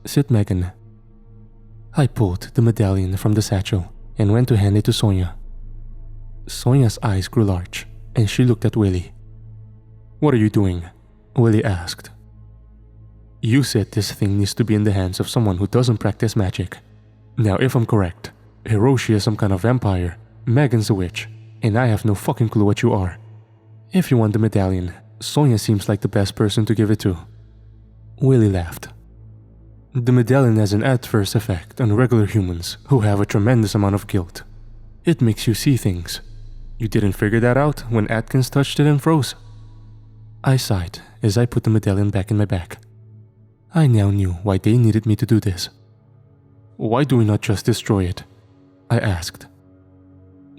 said Megan. I pulled the medallion from the satchel and went to hand it to Sonia. Sonia's eyes grew large, and she looked at Willie. "What are you doing?" Willie asked. "You said this thing needs to be in the hands of someone who doesn't practice magic. Now, if I'm correct, Hiroshi is some kind of vampire, Megan's a witch, and I have no fucking clue what you are. If you want the medallion, Sonia seems like the best person to give it to." Willie laughed. "The medallion has an adverse effect on regular humans who have a tremendous amount of guilt. It makes you see things. You didn't figure that out when Atkins touched it and froze?" I sighed as I put the medallion back in my bag. I now knew why they needed me to do this. "Why do we not just destroy it?" I asked.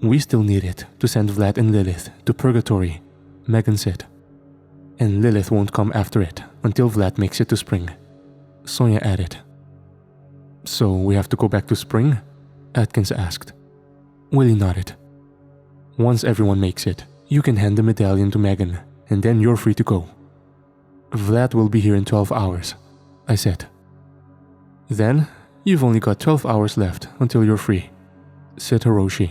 "We still need it to send Vlad and Lilith to Purgatory," Megan said. And Lilith won't come after it until Vlad makes it to spring, Sonia added. So we have to go back to spring? Atkins asked. Willie nodded. Once everyone makes it, you can hand the medallion to Megan, and then you're free to go. Vlad will be here in 12 hours, I said. Then, you've only got 12 hours left until you're free, said Hiroshi.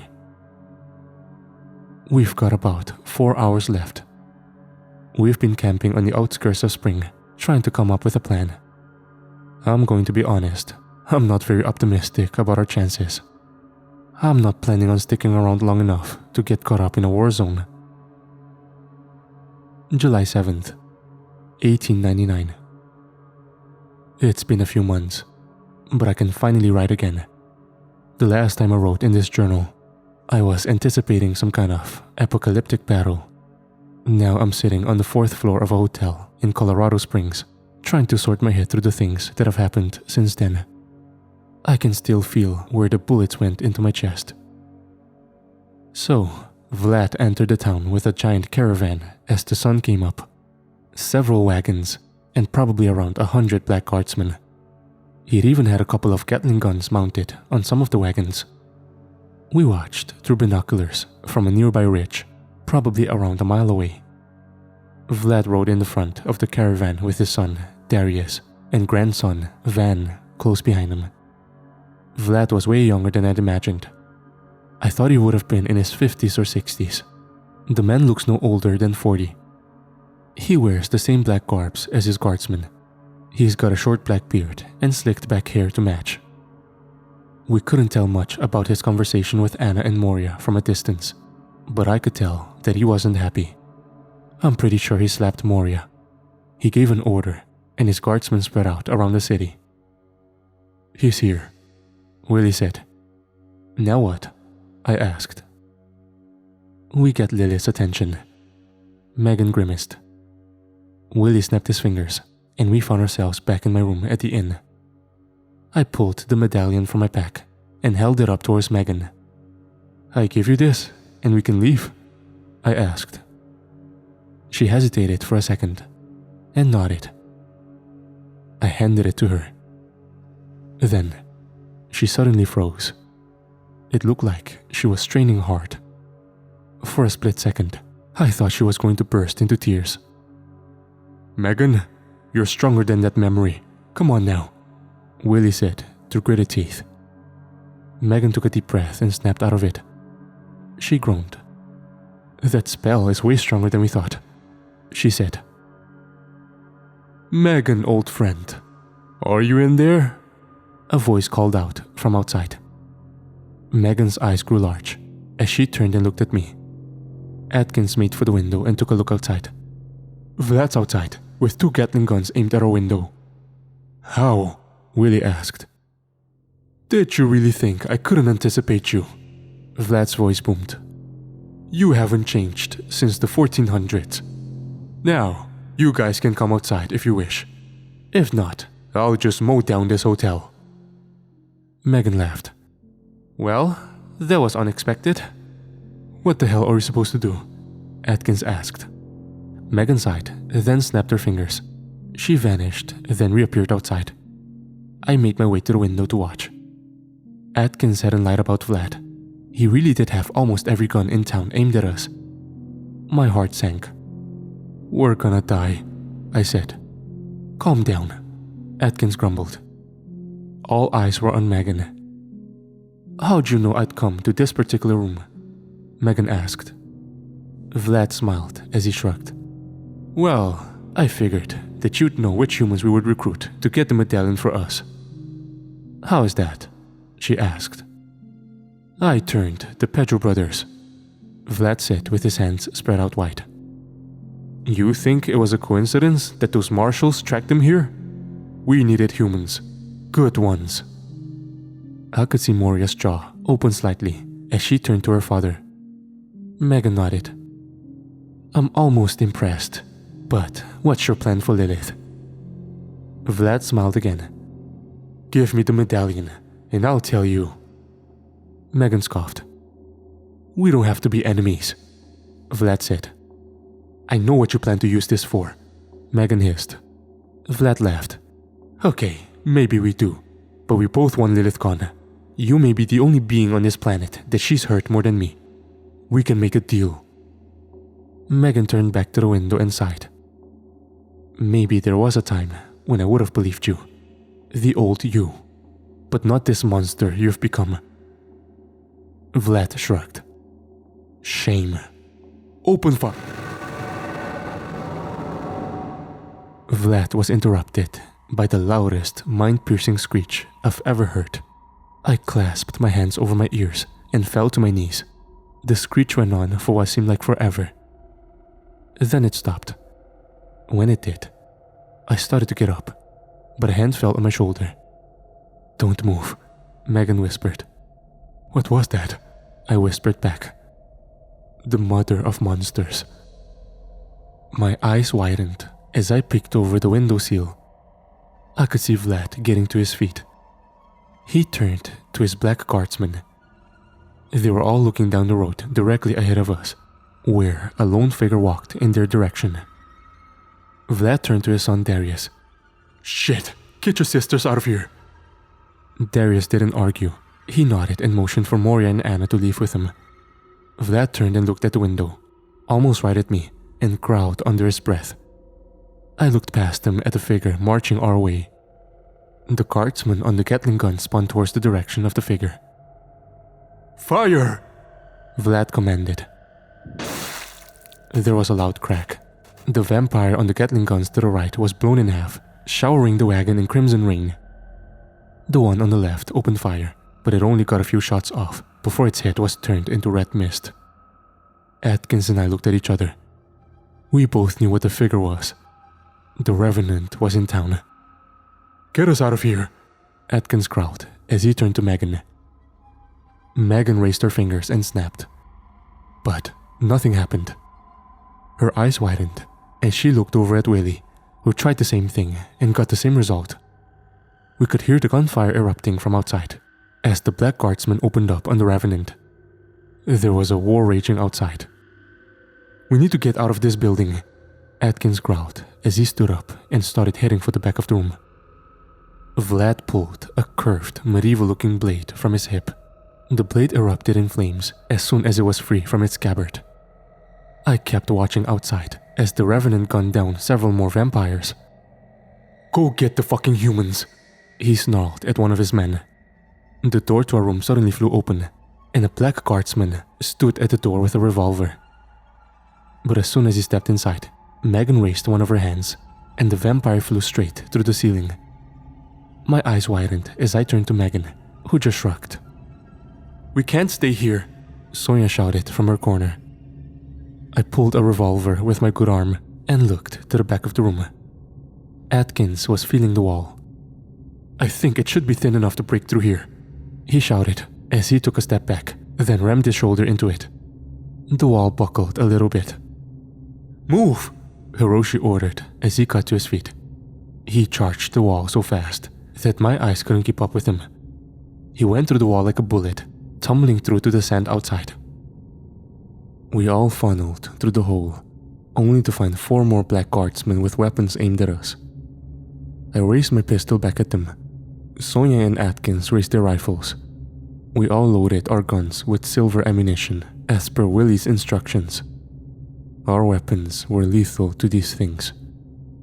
We've got about 4 hours left. We've been camping on the outskirts of spring, trying to come up with a plan. I'm going to be honest, I'm not very optimistic about our chances. I'm not planning on sticking around long enough to get caught up in a war zone. July 7th, 1899. It's been a few months, but I can finally write again. The last time I wrote in this journal, I was anticipating some kind of apocalyptic battle. Now I'm sitting on the 4th floor of a hotel in Colorado Springs, trying to sort my head through the things that have happened since then. I can still feel where the bullets went into my chest. So, Vlad entered the town with a giant caravan as the sun came up. Several wagons, and probably around 100 black guardsmen. He'd even had a couple of Gatling guns mounted on some of the wagons. We watched through binoculars from a nearby ridge, probably around a mile away. Vlad rode in the front of the caravan with his son, Darius, and grandson, Van, close behind him. Vlad was way younger than I'd imagined. I thought he would have been in his 50s or 60s. The man looks no older than 40. He wears the same black garbs as his guardsmen. He's got a short black beard and slicked back hair to match. We couldn't tell much about his conversation with Anna and Moria from a distance, but I could tell that he wasn't happy. I'm pretty sure he slapped Moria. He gave an order, and his guardsmen spread out around the city. He's here, Willie said. Now what? I asked. We get Lilith's attention. Megan grimaced. Willie snapped his fingers, and we found ourselves back in my room at the inn. I pulled the medallion from my pack and held it up towards Megan. I give you this, and we can leave? I asked. She hesitated for a second, and nodded. I handed it to her. Then, she suddenly froze. It looked like she was straining hard. For a split second, I thought she was going to burst into tears. Megan, you're stronger than that memory. Come on now, Willie said through gritted teeth. Megan took a deep breath and snapped out of it. She groaned. That spell is way stronger than we thought, she said. Megan, old friend, are you in there? A voice called out from outside. Megan's eyes grew large as she turned and looked at me. Atkins made for the window and took a look outside. Vlad's outside, with 2 Gatling guns aimed at our window. How? Willie asked. Did you really think I couldn't anticipate you? Vlad's voice boomed. You haven't changed since the 1400s. Now, you guys can come outside if you wish. If not, I'll just mow down this hotel. Megan laughed. Well, that was unexpected. What the hell are we supposed to do? Atkins asked. Megan sighed, then snapped her fingers. She vanished, then reappeared outside. I made my way to the window to watch. Atkins hadn't lied about Vlad. He really did have almost every gun in town aimed at us. My heart sank. We're gonna die, I said. Calm down, Atkins grumbled. All eyes were on Megan. How'd you know I'd come to this particular room? Megan asked. Vlad smiled as he shrugged. Well, I figured that you'd know which humans we would recruit to get the medallion for us. How is that? She asked. I turned the Pedro brothers, Vlad said with his hands spread out wide. You think it was a coincidence that those marshals tracked them here? We needed humans. Good ones. I could see Moria's jaw open slightly as she turned to her father. Megan nodded. I'm almost impressed, but what's your plan for Lilith? Vlad smiled again. Give me the medallion, and I'll tell you. Megan scoffed. We don't have to be enemies, Vlad said. I know what you plan to use this for, Megan hissed. Vlad laughed. Okay, maybe we do, but we both want Lilith gone. You may be the only being on this planet that she's hurt more than me. We can make a deal. Megan turned back to the window and sighed. Maybe there was a time when I would have believed you. The old you. But not this monster you've become. Vlad shrugged. Shame. Open fire. Vlad was interrupted by the loudest, mind-piercing screech I've ever heard. I clasped my hands over my ears and fell to my knees. The screech went on for what seemed like forever. Then it stopped. When it did, I started to get up, but a hand fell on my shoulder. Don't move, Megan whispered. What was that? I whispered back. The mother of monsters. My eyes widened as I peeked over the windowsill. I could see Vlad getting to his feet. He turned to his black guardsmen. They were all looking down the road directly ahead of us, where a lone figure walked in their direction. Vlad turned to his son Darius. Shit, get your sisters out of here. Darius didn't argue. He nodded and motioned for Moria and Anna to leave with him. Vlad turned and looked at the window, almost right at me, and growled under his breath. I looked past him at the figure marching our way. The guardsman on the Gatling gun spun towards the direction of the figure. Fire! Vlad commanded. There was a loud crack. The vampire on the Gatling guns to the right was blown in half, showering the wagon in crimson rain. The one on the left opened fire, but it only got a few shots off before its head was turned into red mist. Atkins and I looked at each other. We both knew what the figure was. The Revenant was in town. Get us out of here, Atkins growled as he turned to Megan. Megan raised her fingers and snapped. But nothing happened. Her eyes widened as she looked over at Willie, who tried the same thing and got the same result. We could hear the gunfire erupting from outside as the black guardsman opened up on the Revenant. There was a war raging outside. We need to get out of this building, Atkins growled as he stood up and started heading for the back of the room. Vlad pulled a curved, medieval-looking blade from his hip. The blade erupted in flames as soon as it was free from its scabbard. I kept watching outside as the Revenant gunned down several more vampires. Go get the fucking humans, he snarled at one of his men. The door to our room suddenly flew open, and a black guardsman stood at the door with a revolver. But as soon as he stepped inside, Megan raised one of her hands, and the vampire flew straight through the ceiling. My eyes widened as I turned to Megan, who just shrugged. We can't stay here, Sonia shouted from her corner. I pulled a revolver with my good arm and looked to the back of the room. Atkins was feeling the wall. I think it should be thin enough to break through here, he shouted as he took a step back, then rammed his shoulder into it. The wall buckled a little bit. Move, Hiroshi ordered as he got to his feet. He charged the wall so fast that my eyes couldn't keep up with him. He went through the wall like a bullet, tumbling through to the sand outside. We all funneled through the hole, only to find 4 more black guardsmen with weapons aimed at us. I raised my pistol back at them. Sonia and Atkins raised their rifles. We all loaded our guns with silver ammunition, as per Willie's instructions. Our weapons were lethal to these things,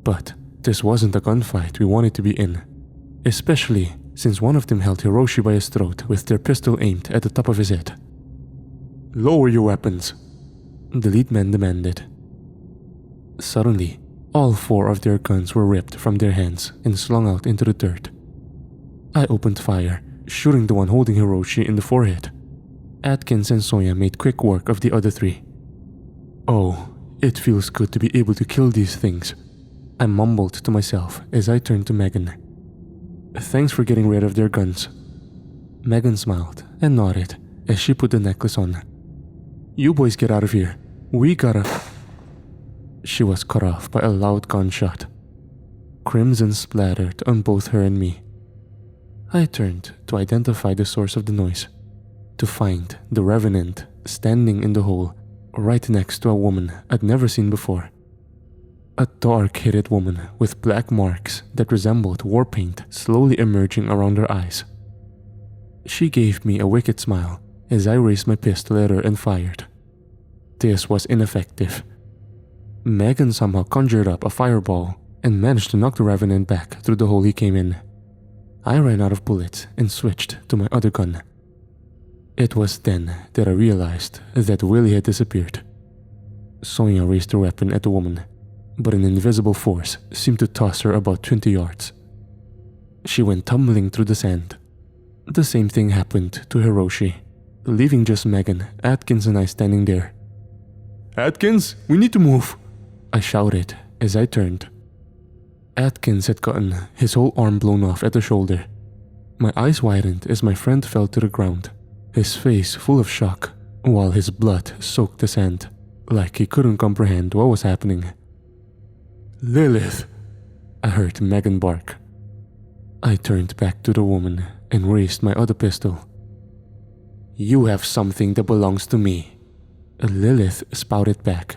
but this wasn't a gunfight we wanted to be in, especially since one of them held Hiroshi by his throat with their pistol aimed at the top of his head. Lower your weapons, the lead man demanded. Suddenly, all 4 of their guns were ripped from their hands and slung out into the dirt. I opened fire, shooting the one holding Hiroshi in the forehead. Atkins and Sonia made quick work of the other 3. Oh, it feels good to be able to kill these things, I mumbled to myself as I turned to Megan. Thanks for getting rid of their guns. Megan smiled and nodded as she put the necklace on. You boys get out of here. We gotta... She was cut off by a loud gunshot. Crimson splattered on both her and me. I turned to identify the source of the noise, to find the Revenant standing in the hole right next to a woman I'd never seen before. A dark-headed woman with black marks that resembled war paint slowly emerging around her eyes. She gave me a wicked smile as I raised my pistol at her and fired. This was ineffective. Megan somehow conjured up a fireball and managed to knock the Revenant back through the hole he came in. I ran out of bullets and switched to my other gun. It was then that I realized that Willie had disappeared. Sonia raised her weapon at the woman, but an invisible force seemed to toss her about 20 yards. She went tumbling through the sand. The same thing happened to Hiroshi, leaving just Megan, Atkins and I standing there. "Atkins, we need to move," I shouted as I turned. Atkins had gotten his whole arm blown off at the shoulder. My eyes widened as my friend fell to the ground, his face full of shock, while his blood soaked the sand, like he couldn't comprehend what was happening. "Lilith," I heard Megan bark. I turned back to the woman and raised my other pistol. "You have something that belongs to me," Lilith spouted back.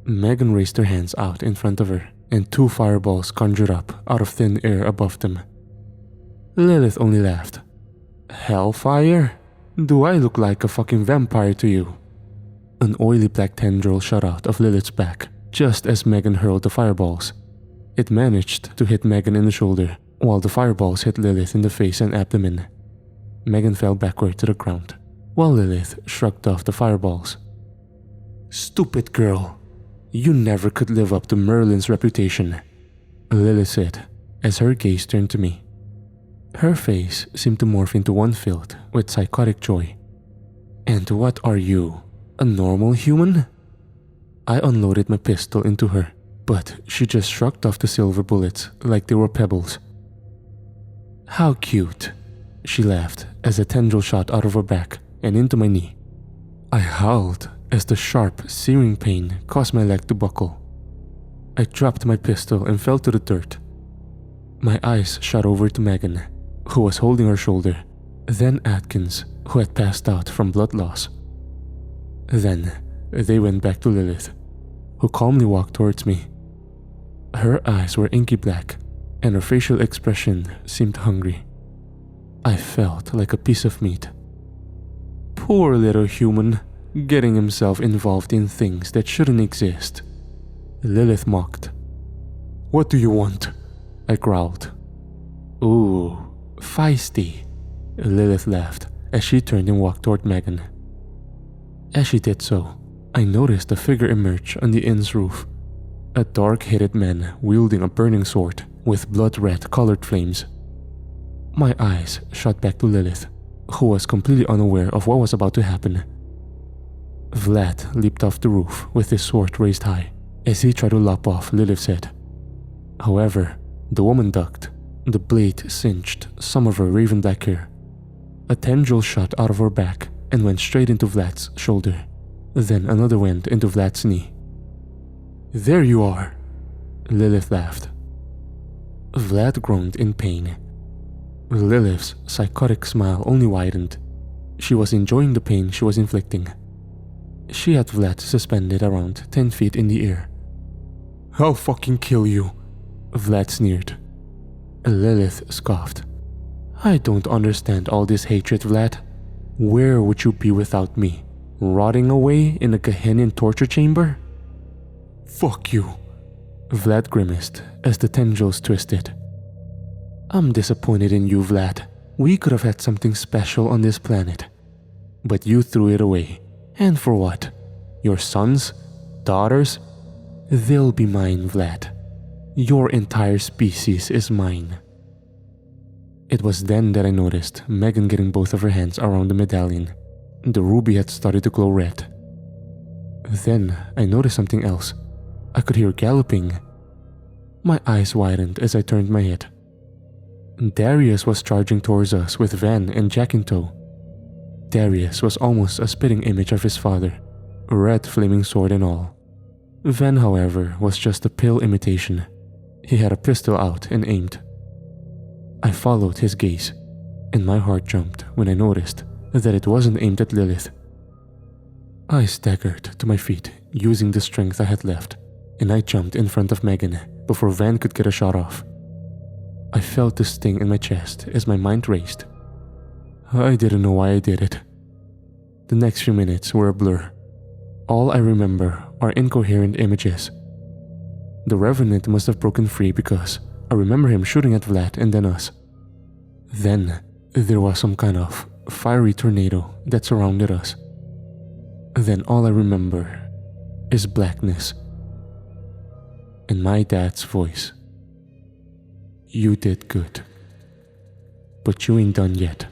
Megan raised her hands out in front of her, and 2 fireballs conjured up out of thin air above them. Lilith only laughed. "Hellfire? Do I look like a fucking vampire to you?" An oily black tendril shot out of Lilith's back just as Megan hurled the fireballs. It managed to hit Megan in the shoulder, while the fireballs hit Lilith in the face and abdomen. Megan fell backward to the ground, while Lilith shrugged off the fireballs. "Stupid girl. You never could live up to Merlin's reputation," Lilith said as her gaze turned to me. Her face seemed to morph into one filled with psychotic joy. "And what are you, a normal human?" I unloaded my pistol into her, but she just shrugged off the silver bullets like they were pebbles. "How cute," she laughed as a tendril shot out of her back and into my knee. I howled as the sharp, searing pain caused my leg to buckle. I dropped my pistol and fell to the dirt. My eyes shot over to Megan, who was holding her shoulder, then Atkins, who had passed out from blood loss. Then they went back to Lilith, who calmly walked towards me. Her eyes were inky black, and her facial expression seemed hungry. I felt like a piece of meat. Poor little human, getting himself involved in things that shouldn't exist, Lilith mocked. "What do you want?" I growled. "Ooh, feisty," Lilith laughed as she turned and walked toward Megan. As she did so, I noticed a figure emerge on the inn's roof. A dark-headed man wielding a burning sword with blood-red colored flames. My eyes shot back to Lilith, who was completely unaware of what was about to happen. Vlad leaped off the roof with his sword raised high as he tried to lop off Lilith's head. However, the woman ducked. The blade singed some of her raven black hair. A tendril shot out of her back and went straight into Vlad's shoulder. Then another went into Vlad's knee. "There you are," Lilith laughed. Vlad groaned in pain. Lilith's psychotic smile only widened. She was enjoying the pain she was inflicting. She had Vlad suspended around 10 feet in the air. "I'll fucking kill you," Vlad sneered. Lilith scoffed. "I don't understand all this hatred, Vlad. Where would you be without me? Rotting away in a Gehennian torture chamber?" "Fuck you," Vlad grimaced as the tendrils twisted. "I'm disappointed in you, Vlad. We could have had something special on this planet. But you threw it away. And for what? Your sons? Daughters? They'll be mine, Vlad. Your entire species is mine." It was then that I noticed Megan getting both of her hands around the medallion. The ruby had started to glow red. Then I noticed something else. I could hear galloping. My eyes widened as I turned my head. Darius was charging towards us with Van and Jack in tow. Darius was almost a spitting image of his father, a red flaming sword and all. Van, however, was just a pale imitation. He had a pistol out and aimed. I followed his gaze, and my heart jumped when I noticed that it wasn't aimed at Lilith. I staggered to my feet using the strength I had left. and I jumped in front of Megan before Van could get a shot off. I felt the sting in my chest as my mind raced. I didn't know why I did it. The next few minutes were a blur. All I remember are incoherent images. The Revenant must have broken free because I remember him shooting at Vlad and then us. Then there was some kind of fiery tornado that surrounded us. Then all I remember is blackness and my dad's voice. You did good, but you ain't done yet.